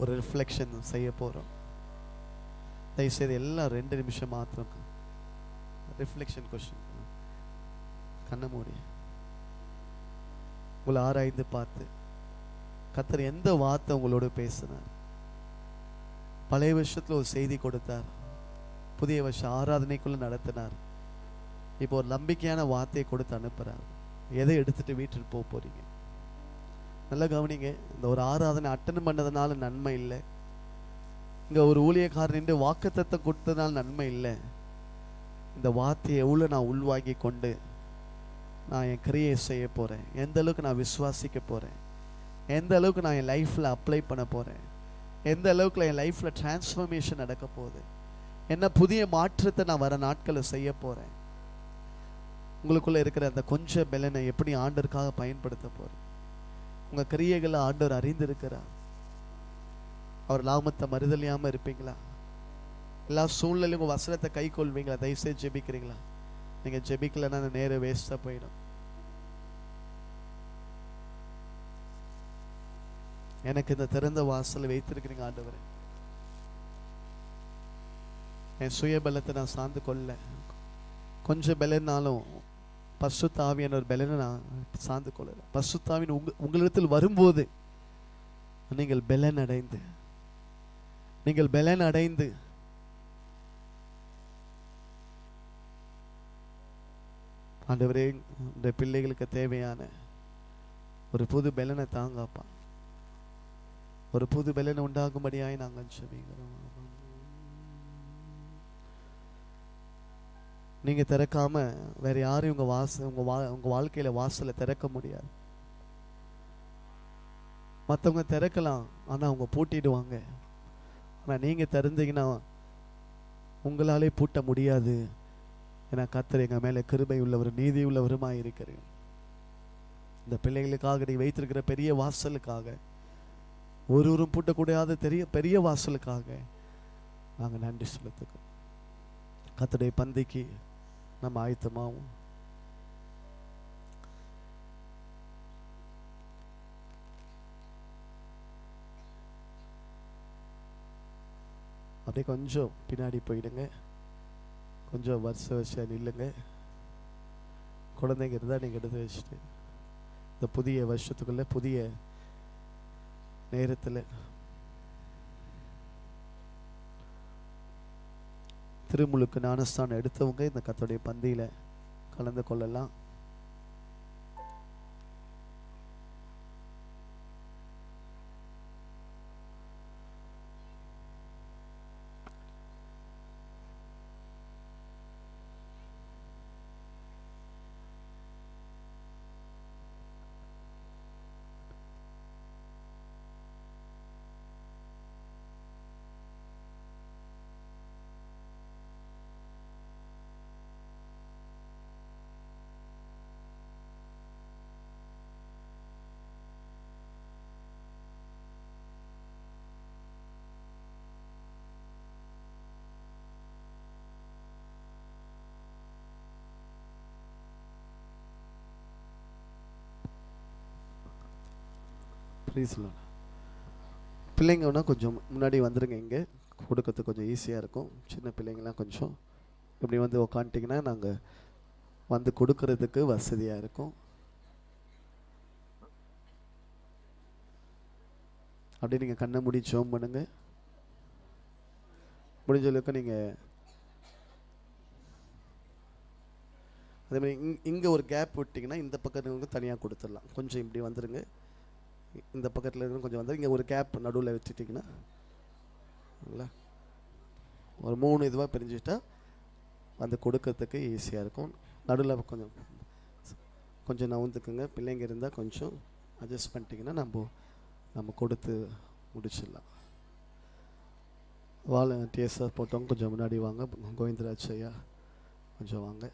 ஒரு ரிஃப்ளெக்ஷன் செய்ய போறோம். தயவுசெய்து எல்லாம் 2 நிமிஷம் மாத்திரம் ரிஃப்ளெக்ஷன் கொஸ்டின். கண்ணை மூடி உங்களை ஆராய்ந்து பார்த்து கர்த்தர் எந்த வார்த்தை உங்களோட பேசினார்? பழைய வருஷத்துல ஒரு செய்தி கொடுத்தார், புதிய வருஷம் ஆராதனைக்குள்ள நடத்தினார், இப்போ ஒரு நம்பிக்கையான வார்த்தையை கொடுத்து அனுப்புறார். எதை எடுத்துட்டு வீட்டுக்கு போக போறீங்க? நல்லா கவனிங்க. இந்த ஒரு ஆராதனை அட்டன் பண்ணதுனால நன்மை இல்லை, இங்க ஒரு ஊழியக்காரன் நின்று வாக்குத்தத்தத்தை கொடுத்ததுனால நன்மை இல்லை. இந்த வார்த்தையை எவ்வளவு நான் உள்வாங்கி கொண்டு நான் என் கிரியை செய்ய போறேன், எந்த அளவுக்கு நான் விசுவாசிக்க போறேன், எந்த அளவுக்கு நான் என் லைஃப்ல அப்ளை பண்ண போறேன், எந்த அளவுக்கு என் லைஃப்ல டிரான்ஸ்ஃபர்மேஷன் நடக்க போகுது, என்ன புதிய மாற்றத்தை நான் வர நாட்களில் செய்ய போறேன். உங்களுக்குள்ள இருக்கிற அந்த கொஞ்சம் பலனை எப்படி ஆண்டவருக்காக பயன்படுத்த போறேன்? உங்க கிரியைகளை ஆண்டவர் அறிந்திருக்கிறார். அவர் லாபத்தை மறுதலியாம இருப்பீங்களா? எல்லா சூழ்நிலையும் உங்க வசனத்தை கை கொள்வீங்களா? தயவுசெய்து ஜெபிக்கிறீங்களா? நீங்க ஜெபிக்கலன்னா அந்த நேரம் வேஸ்டா போயிடும். எனக்கு இந்த திறந்த வாசலை வைத்திருக்கிறீங்க ஆண்டவரே. என் சுய பலத்தை நான் சார்ந்து கொள்ள, கொஞ்சம் பலனாலும் பரிசுத்த ஆவியான ஒரு பலனை நான் சார்ந்து கொள்ளல. பரிசுத்த ஆவியின் உங்களிடத்தில் வரும்போது நீங்கள் பலன் அடைந்து ஆண்டவரே இந்த பிள்ளைகளுக்கு தேவையான ஒரு புது பலனை தாங்கப்பா. ஒரு புது பலனை உண்டாகும்படியாய் நாங்கள் ஜெபிக்கிறோம். நீங்க திறக்காம வேற யாரும் உங்க வாழ்க்கையில வாசலை திறக்க முடியாது. மற்றவங்க திறக்கலாம், ஆனா அவங்க பூட்டிடுவாங்க. ஆனா நீங்க திறந்தீங்கன்னா உங்களாலே பூட்ட முடியாது. ஏன்னா கர்த்தர் எங்க மேல கிருபை உள்ளவர், நீதி உள்ளவருமாய் இருக்கிறேன். இந்த பிள்ளைகளுக்காக நீ வைத்திருக்கிற பெரிய வாசலுக்காக, ஒருவரும் பூட்டக்கூடாத பெரிய வாசலுக்காக நாங்க நன்றி செலுத்துக்கிறோம். கர்த்தருடைய பந்திக்கு நம்ம ஆயத்தமாவும். அப்படியே கொஞ்சம் பின்னாடி போயிடுங்க. கொஞ்சம் வரிசையாக நில்லுங்க. குழந்தைங்க இருந்தால் நீங்கள் எடுத்து வச்சுட்டு இந்த புதிய வருஷத்துக்குள்ள புதிய நேரத்தில் திருமுழுக்கு ஞானஸ்தானம் எடுத்தவங்க இந்த கர்த்தருடைய பந்தியில் கலந்து கொள்ளலாம். பிள்ளைங்க வேணால் கொஞ்சம் முன்னாடி வந்துடுங்க. இங்கே கொடுக்கறதுக்கு கொஞ்சம் ஈஸியாக இருக்கும். சின்ன பிள்ளைங்களாம் கொஞ்சம் இப்படி வந்து உக்காந்துட்டிங்கன்னா நாங்கள் வந்து கொடுக்கறதுக்கு வசதியாக இருக்கும். அப்படியே நீங்கள் கண்ணை மூடி ஜெபம் பண்ணுங்க. முடிஞ்ச அளவுக்கு நீங்கள் அதே மாதிரி இங்கே ஒரு கேப் விட்டிங்கன்னா இந்த பக்கத்துக்கு தனியாக கொடுத்துடலாம். கொஞ்சம் இப்படி வந்துடுங்க. இந்த பக்கத்தில் இருந்து கொஞ்சம் வந்து இங்கே ஒரு கேப் நடுவில் வச்சுட்டிங்கன்னா ஒரு 3 இதுவாக பிரிஞ்சுட்டா வந்து கொடுக்கறதுக்கு ஈஸியாக இருக்கும். நடுவில் கொஞ்சம் நவுந்துக்குங்க. பிள்ளைங்க இருந்தால் கொஞ்சம் அட்ஜஸ்ட் பண்ணிட்டிங்கன்னா நம்ம கொடுத்து முடிச்சிடலாம். வாலண்டியர்ஸாக போட்டவங்க கொஞ்சம் முன்னாடி வாங்க. கோவிந்தராஜ் ஐயா கொஞ்சம் வாங்க.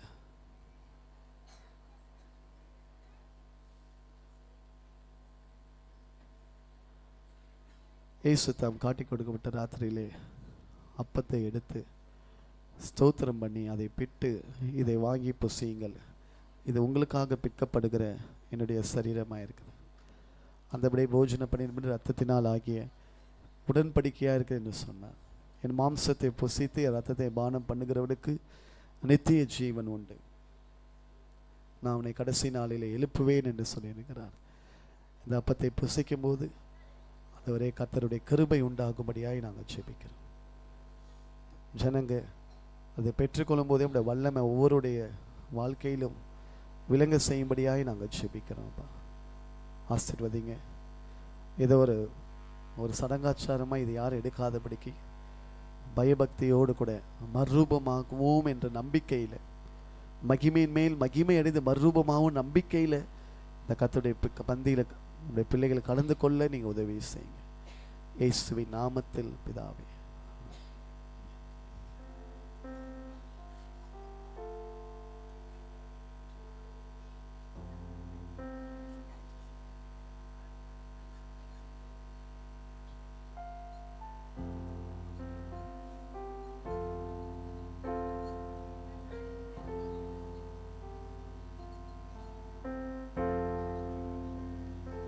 இயேசு தாம் காட்டி கொடுக்கப்பட்ட ராத்திரியிலே அப்பத்தை எடுத்து ஸ்தோத்திரம் பண்ணி அதை பிட்டு, இதை வாங்கி புசியுங்கள், இது உங்களுக்காக பிற்கப்படுகிற என்னுடைய சரீரமாக இருக்குது. அந்தபடி போஜன பண்ணி ரத்தத்தினால் ஆகிய உடன்படிக்கையாக இருக்குது என்று சொன்னார். என் மாம்சத்தை புசித்து என் ரத்தத்தை பானம் பண்ணுகிறவனுக்கு நித்திய ஜீவன் உண்டு, நான் அவனை கடைசி நாளிலே எழுப்புவேன் என்று சொல்லியிருக்கிறார். இந்த அப்பத்தை புசிக்கும் போது அதுவரை கர்த்தருடைய கிருபை உண்டாகும்படியாய் நாங்கள் ஜெபிக்கிறோம். ஜனங்க அதை பெற்றுக்கொள்ளும் போதே நம்முடைய வல்லமை ஒவ்வொருடைய வாழ்க்கையிலும் விளங்க செய்யும்படியாய் நாங்கள் ஜெபிக்கிறோம்ப்பா. ஆசீர்வதிங்க. ஏதோ ஒரு சடங்காச்சாரமாக இது யாரும் எடுக்காதபடிக்கு பயபக்தியோடு கூட மறுரூபமாகுவோம் என்ற நம்பிக்கையில், மகிமையின் மேல் மகிமை அடைந்து மறுரூபமாகவும் நம்பிக்கையில் இந்த கர்த்தருடைய பந்தியில் உங்களுடைய பிள்ளைகளை கலந்து கொள்ள நீங்கள் உதவி செய்யுங்க. இயேசுவின் நாமத்தில் பிதாவே.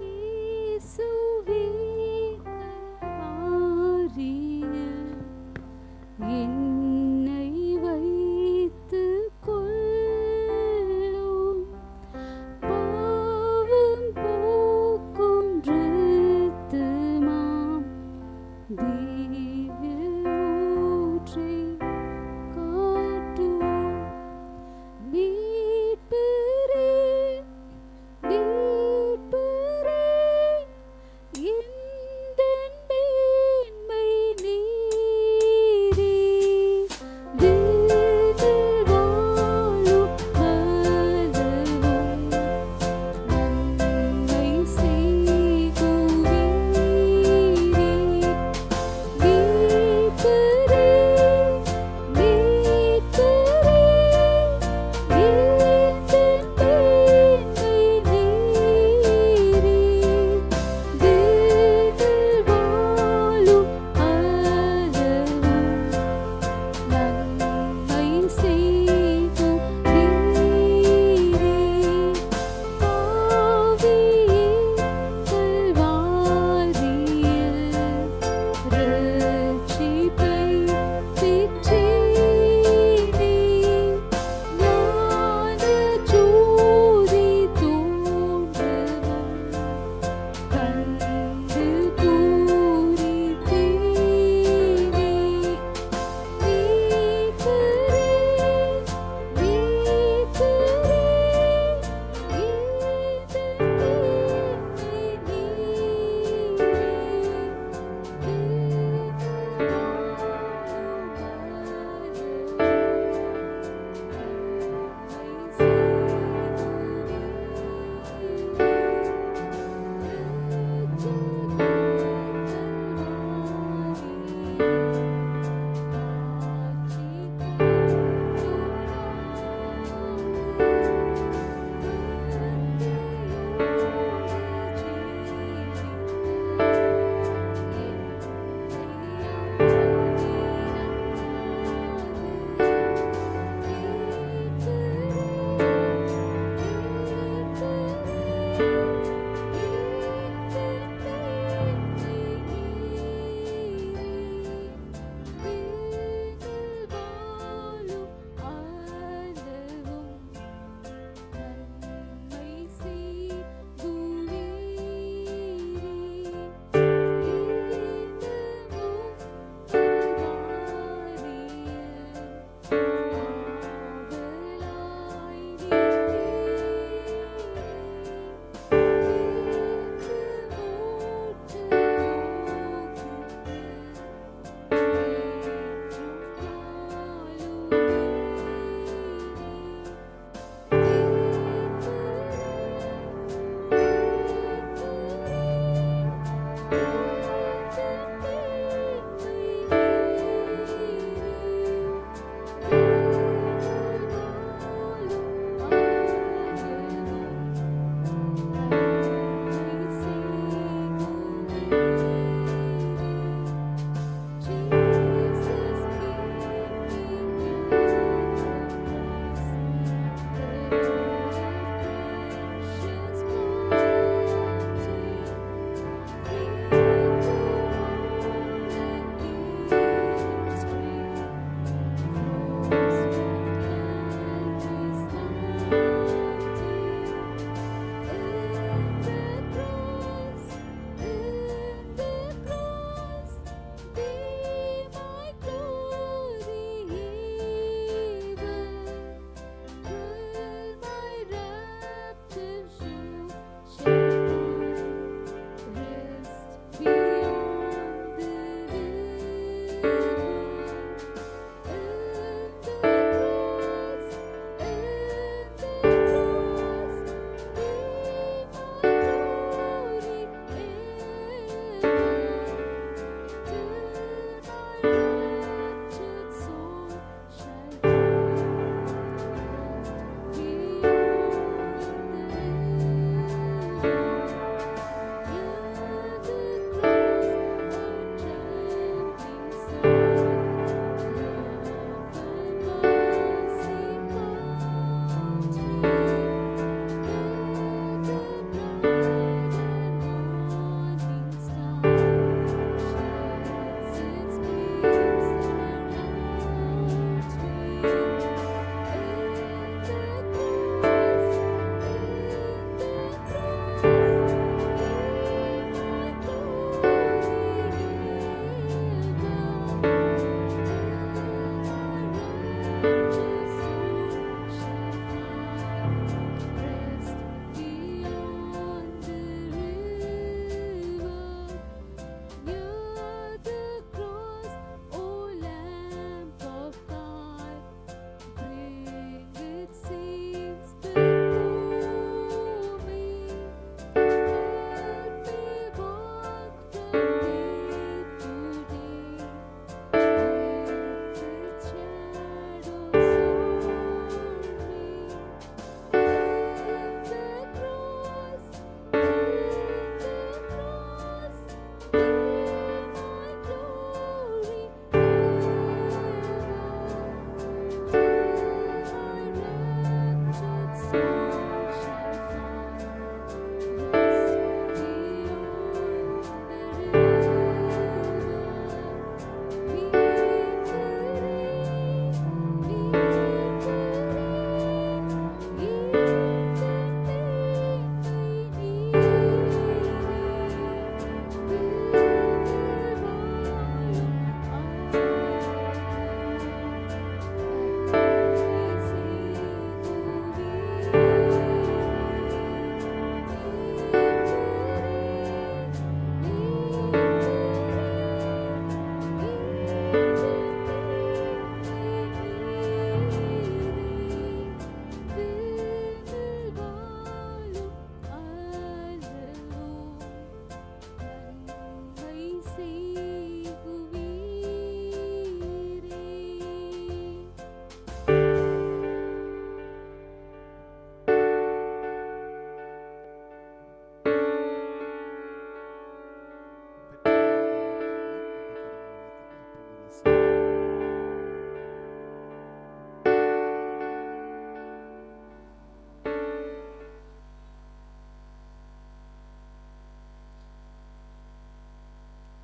இயேசுவே கல்வாரியில்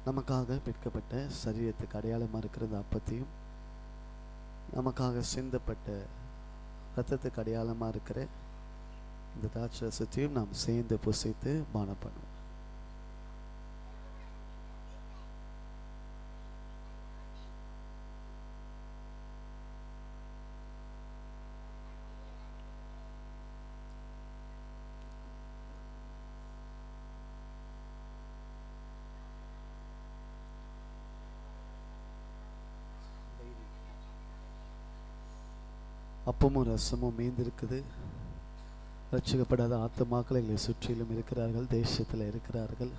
நமக்காக பிற்கப்பட்ட சரீரத்துக்கு அடையாளமாக இருக்கிற இந்த அப்பத்தையும், நமக்காக சிந்தப்பட்ட இரத்தத்துக்கு அடையாளமாக இருக்கிற இந்த திராட்சரசத்தையும் நாம் சேர்ந்து புசித்து பானம் பண்ணுவோம். அப்பமும் ரசமும் மீந்திருக்குது. ரட்சிக்கப்படாத ஆத்துமாக்கள் எங்களை சுற்றிலும் இருக்கிறார்கள், தேசத்தில் இருக்கிறார்கள்.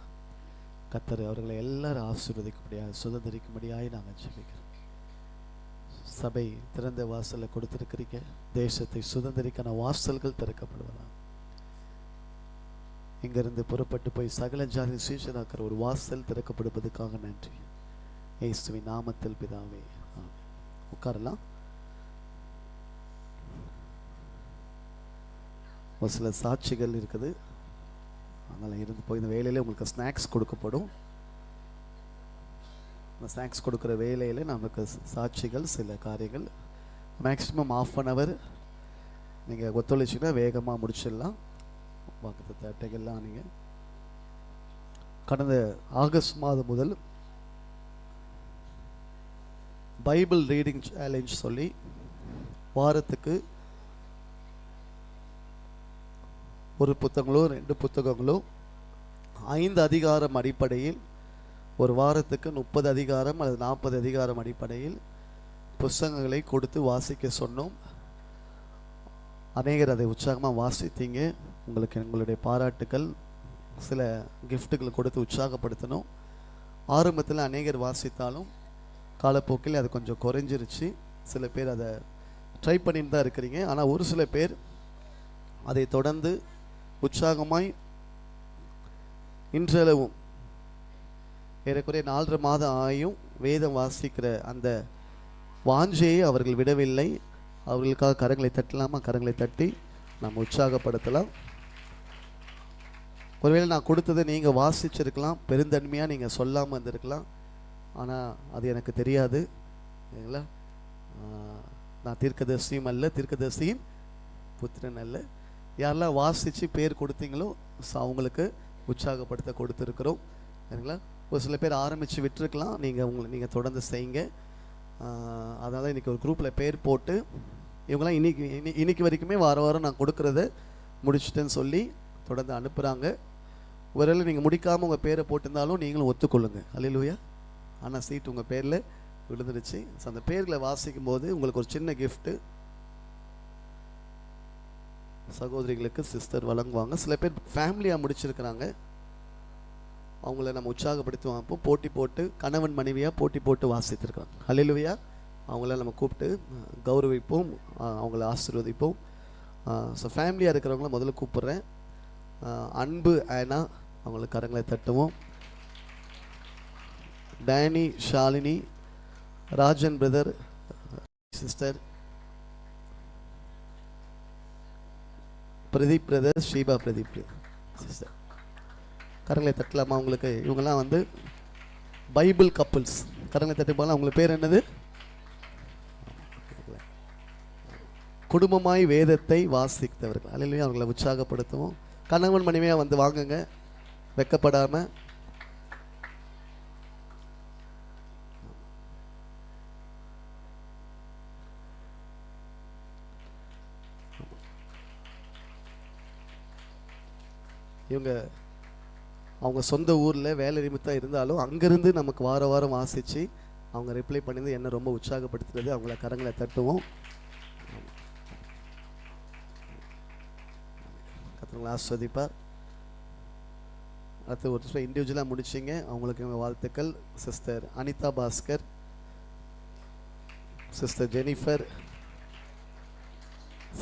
கர்த்தர் அவர்களை எல்லாரும் ஆசீர்வதிக்கும்படியாக, சுதந்திரிக்கும்படியாக நாங்கள் ஜெபிக்கிறோம். சபை திறந்த வாசலை கொடுத்திருக்கிறீங்க. தேசத்தை சுதந்திரிக்கான வாசல்கள் திறக்கப்படுவதாம். இங்கிருந்து புறப்பட்டு போய் சகல ஜாதி சீஷராக்கிற ஒரு வாசல் திறக்கப்படுவதற்காக நன்றி. இயேசுவின் நாமத்தில் பிதாவே, ஆமென். உட்காரலாம். ஒரு சில சாட்சிகள் இருக்குது, அதனால் இருந்து போய் இந்த வேலையில் உங்களுக்கு ஸ்நாக்ஸ் கொடுக்கப்படும். இந்த ஸ்நாக்ஸ் கொடுக்குற வேலையில் நமக்கு சாட்சிகள், சில காரியங்கள் மேக்ஸிமம் 1/2 hour நீங்கள் ஒத்துழைச்சிங்கன்னா வேகமாக முடிச்சிடலாம். பக்கத்து அட்டைகள்லாம் நீங்கள் கடந்த ஆகஸ்ட் மாதம் முதல் பைபிள் ரீடிங் சேலஞ்ச் சொல்லி வாரத்துக்கு ஒரு புத்தகங்களோ 2 புத்தகங்களோ 5 அதிகாரம் அடிப்படையில் ஒரு வாரத்துக்கு 30 அதிகாரம் அல்லது 40 அதிகாரம் அடிப்படையில் புத்தகங்களை கொடுத்து வாசிக்க சொன்னோம். அநேகர் அதை உற்சாகமாக வாசித்தீங்க. உங்களுக்கு எங்களுடைய பாராட்டுக்கள், சில கிஃப்ட்டுகள் கொடுத்து உற்சாகப்படுத்தணும். ஆரம்பத்தில் அநேகர் வாசித்தாலும் காலப்போக்கில் அது கொஞ்சம் குறைஞ்சிருச்சு. சில பேர் அதை ட்ரை பண்ணிட்டு தான் இருக்கிறீங்க. ஆனால் ஒரு சில பேர் அதை தொடர்ந்து உற்சாகமாய் இன்றளவும் ஏறக்குறைய 4.5 மாதம் ஆயும் வேதம் வாசிக்கிற அந்த வாஞ்சையை அவர்கள் விடவில்லை. அவர்களுக்காக கரங்களை தட்டலாமா? கரங்களை தட்டி நாம் உற்சாகப்படுத்தலாம். ஒருவேளை நான் கொடுத்ததை நீங்கள் வாசிச்சிருக்கலாம், பெருந்தன்மையாக நீங்கள் சொல்லாமல் இருந்திருக்கலாம். ஆனால் அது எனக்கு தெரியாது. இல்லைங்களா? நான் தீர்க்கதரிசியும் அல்ல, தீர்க்கதரிசியின் புத்திரன் அல்ல. யாரெல்லாம் வாசித்து பேர் கொடுத்தீங்களோ அவங்களுக்கு உற்சாகப்படுத்த கொடுத்துருக்குறோம். சரிங்களா? ஒரு சில பேர் ஆரம்பித்து விட்டுருக்கலாம். நீங்கள் தொடர்ந்து செய்யுங்க. அதனால் இன்றைக்கி ஒரு குரூப்பில் பேர் போட்டு இவங்களாம் இன்னைக்கு வரைக்குமே வாரம் நான் கொடுக்குறத முடிச்சிட்டேன்னு சொல்லி தொடர்ந்து அனுப்புகிறாங்க. ஒருவேளை நீங்கள் முடிக்காமல் உங்கள் பேரை போட்டிருந்தாலும் நீங்களும் ஒத்துக்கொள்ளுங்க. அல்லேலூயா. ஆனால் சீட்டு உங்கள் பேரில் விழுந்துருச்சு. ஸோ அந்த பேர்களை வாசிக்கும் போது உங்களுக்கு ஒரு சின்ன கிஃப்ட்டு சகோதரிகளுக்கு சிஸ்டர் வழங்குவாங்க. சில பேர் ஃபேமிலியாக முடிச்சிருக்கிறாங்க, அவங்கள நம்ம உற்சாகப்படுத்துவோம். அப்போ போட்டி போட்டு கணவன் மனைவியாக போட்டி போட்டு வாசித்திருக்கிறாங்க. அல்லேலூயா. அவங்கள நம்ம கூப்பிட்டு கௌரவிப்போம், அவங்கள ஆசீர்வதிப்போம். ஸோ ஃபேமிலியாக இருக்கிறவங்கள முதல்ல கூப்பிட்றேன். அன்பு ஆனா, அவங்களுக்கு கரங்களை தட்டுவோம். Danny, Shalini, Rajan brother, sister, Pradeep brother, Sheeba Pradeep sister, கரங்களை தட்டலாமா? அவங்களுக்கு இவங்கெல்லாம் வந்து பைபிள் கப்புள்ஸ். கரங்களை தட்டி போகலாம். அவங்களுக்கு பேர் என்னது? குடும்பமாய் வேதத்தை வாசித்தவர்கள். அல்லேலூயா. அவங்களை உற்சாகப்படுத்துவோம். கணவன் மனைவியாக வந்து வாங்குங்க, வெக்கப்படாமல். அவங்க சொந்த ஊரில் வேலை நிமித்தம் இருந்தாலும் அங்கேருந்து நமக்கு வாரம் வாசித்து அவங்க ரிப்ளை பண்ணிருந்து என்ன ரொம்ப உற்சாகப்படுத்துறது. அவங்கள கரங்களை தட்டுவோம். கர்த்தர் ஆசீர்வதிப்பார். அடுத்து ஒரு சில இண்டிவிஜுவலாக முடிச்சிங்க, அவங்களுக்கு வாழ்த்துக்கள். Sister Anitha Bhaskar, sister Jennifer,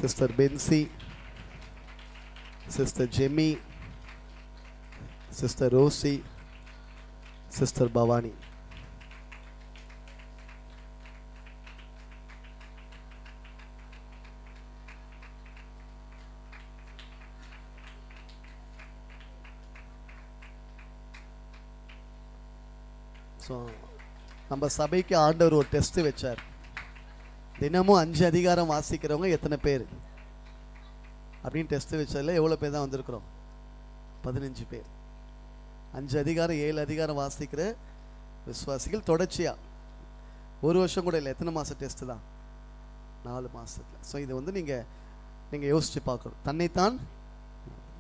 sister Bency, sister Jemi, sister Rosy, sister Bhavani. So நம்ம சபைக்கு ஆண்டவர் ஒரு டெஸ்ட் வச்சார். தினமும் 5 அதிகாரம் வாசிக்கிறவங்க எத்தனை பேர் அப்படின்னு டெஸ்ட் வச்சதில் எவ்வளோ பேர் தான் வந்திருக்கிறோம்? 15 பேர். 5 அதிகாரம் 7 அதிகாரம் வாசிக்கிற விசுவாசிகள் தொடர்ச்சியாக 1 வருஷம் கூட இல்லை. எத்தனை மாதம் டெஸ்ட்டு தான்? 4 மாதத்தில். ஸோ இது வந்து நீங்கள் யோசித்து பார்க்கணும் தன்னைத்தான்.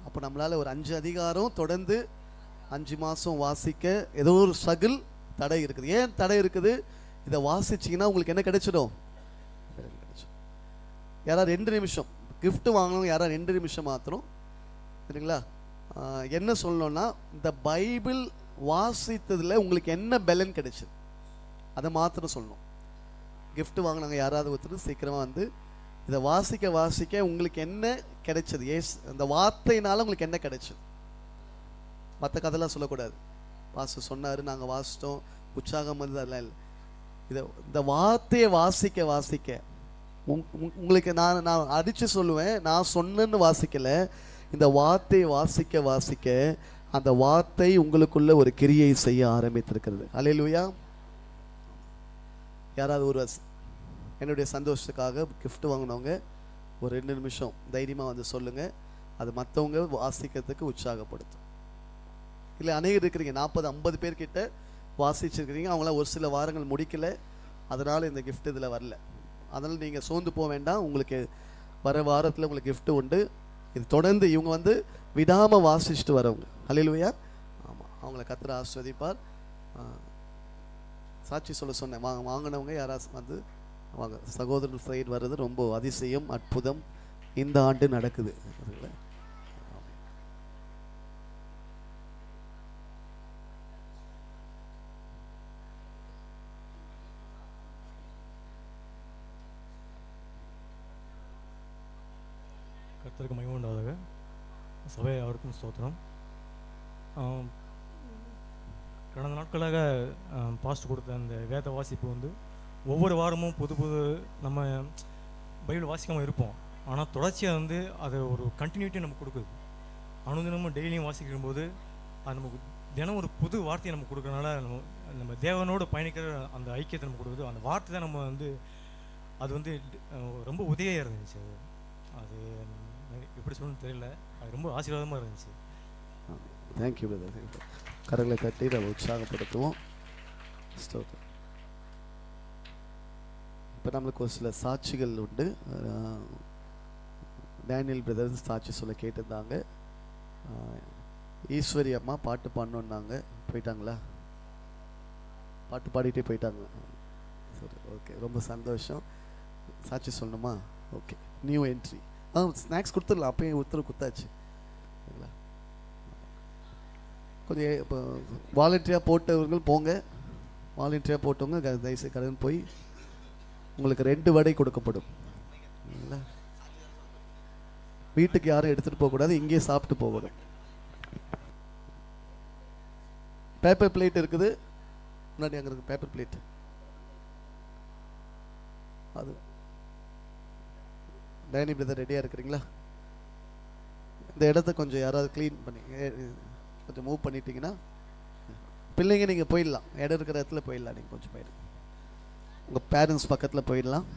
அப்போ நம்மளால் ஒரு 5 அதிகாரம் தொடர்ந்து 5 மாதம் வாசிக்க ஏதோ ஒரு ஸ்ட்ரகிள் தடை இருக்குது. ஏன் தடை இருக்குது? இதை வாசிச்சிங்கன்னா உங்களுக்கு என்ன கிடைச்சிடும்? யாராவது 2 நிமிஷம் கிஃப்ட் வாங்கணும், யாராவது 2 நிமிஷம் மாத்திரம் சரிங்களா? என்ன சொல்லணும்னா, இந்த பைபிள் வாசித்ததில் உங்களுக்கு என்ன பலன் கிடைச்சது அதை மாத்திரம் சொல்லணும். கிஃப்ட் வாங்கினாங்க யாராவது ஒருத்தர் சீக்கிரமாக வந்து இதை வாசிக்க வாசிக்க உங்களுக்கு என்ன கிடைச்சது, அந்த வார்த்தையினால உங்களுக்கு என்ன கிடைச்சது. மற்ற கதைலாம் சொல்லக்கூடாது. பாஸ்டர் சொன்னார், நாங்கள் வாசித்தோம், உற்சாகம் வந்து அதெல்லாம் இல்லை. இந்த வார்த்தையை வாசிக்க வாசிக்க உங்களுக்கு நான் அடித்து சொல்லுவேன், நான் சொன்னேன்னு வாசிக்கலை, இந்த வார்த்தையை வாசிக்க வாசிக்க அந்த வார்த்தை உங்களுக்குள்ள ஒரு கிரியை செய்ய ஆரம்பித்திருக்கிறது. அல்லேலூயா. யாராவது ஒரு என்னுடைய சந்தோஷத்துக்காக கிஃப்ட் வாங்கினவங்க ஒரு 2 நிமிஷம் தைரியமாக வந்து சொல்லுங்கள். அது மற்றவங்க வாசிக்கிறதுக்கு உற்சாகப்படுத்தும். இல்லை அநேகர் இருக்கிறீங்க, 40-50 பேர்கிட்ட வாசிச்சிருக்கிறீங்க, அவங்களாம் ஒரு சில வாரங்கள் முடிக்கலை, அதனால் இந்த கிஃப்ட் இதில் வரல. அதனால் நீங்கள் சோர்ந்து போக வேண்டாம். உங்களுக்கு வர வாரத்தில் உங்களுக்கு கிஃப்ட் உண்டு. இது தொடர்ந்து இவங்க வந்து விடாமல் வாசிச்சுட்டு வரவங்க. அல்லேலூயா. ஆமாம், அவங்கள கர்த்தர் ஆசீர்வதிப்பார். சாட்சி சொல்ல சொன்னேன், வாங்கினவங்க யாராவது வந்து வாங்க. சகோதரர் சைடு வர்றது ரொம்ப அதிசயம், அற்புதம் இந்த ஆண்டு நடக்குது. கர்த்தருக்கு மகிமை உண்டாவதாக. சபை அவருக்கும் ஸ்தோத்திரம். கடந்த நாட்களாக பாஸ்ட் கொடுத்த அந்த வேத வாசிப்பு வந்து ஒவ்வொரு வாரமும் புது புது நம்ம பைபிள் வாசிக்காமல் இருப்போம். ஆனால் தொடர்ச்சியாக வந்து அது ஒரு கண்டினியூட்டி நமக்கு கொடுக்குது. அனுதினமும் டெய்லியும் வாசிக்கும்போது அது நமக்கு தினம் ஒரு புது வார்த்தையை நமக்கு கொடுக்கறனால நம்ம தேவனோடு பயணிக்கிற அந்த ஐக்கியத்தை நமக்கு கொடுக்குது. அந்த வார்த்தை தான் நம்ம வந்து அது வந்து ரொம்ப உதவியாக இருந்துச்சு. அது எப்படி சொல்லணும்னு தெரியல, அது ரொம்ப ஆசீர்வாதமாக இருந்துச்சு. Thank you brother. கரங்களை கட்டி நம்ம உற்சாகப்படுத்துவோம். இப்போ நம்மளுக்கு ஒரு சில சாட்சிகள் உண்டு. டேனியல் பிரதர் சாட்சி சொல்ல கேட்டிருந்தாங்க. ஈஸ்வரி அம்மா பாட்டு பாடணுன்னாங்க, போயிட்டாங்களா? பாட்டு பாடிட்டே போயிட்டாங்க. சரி, ஓகே, ரொம்ப சந்தோஷம். சாட்சி சொல்லணுமா? Okay, new entry. ஸ்நாக்ஸ் கொடுத்துடலாம், அப்பயும் உத்தரவு குத்தாச்சு. சரிங்களா? கொஞ்சம் இப்போ வாலண்டியராக போட்டவர்கள் போங்க. வாலண்டியராக போட்டவங்க தயவுசெய்து கடன் போய் உங்களுக்கு 2 வடை கொடுக்கப்படும். சரிங்களா? வீட்டுக்கு யாரும் எடுத்துகிட்டு போகக்கூடாது, இங்கேயே சாப்பிட்டு போகணும். பேப்பர் பிளேட் இருக்குது முன்னாடி, அங்கே இருக்குது பேப்பர் பிளேட். அது டேனி பிரதர் ரெடியாக இருக்கிறீங்களா? இந்த இடத்த கொஞ்சம் யாராவது க்ளீன் பண்ணி கொஞ்சம் மூவ் பண்ணிட்டீங்கன்னா பிள்ளைங்க நீங்கள் போயிடலாம். இடம் இருக்கிற இடத்துல போயிடலாம். நீங்கள் கொஞ்சம் போயிடுங்க, உங்கள் பேரண்ட்ஸ் பக்கத்தில் போயிடலாம்.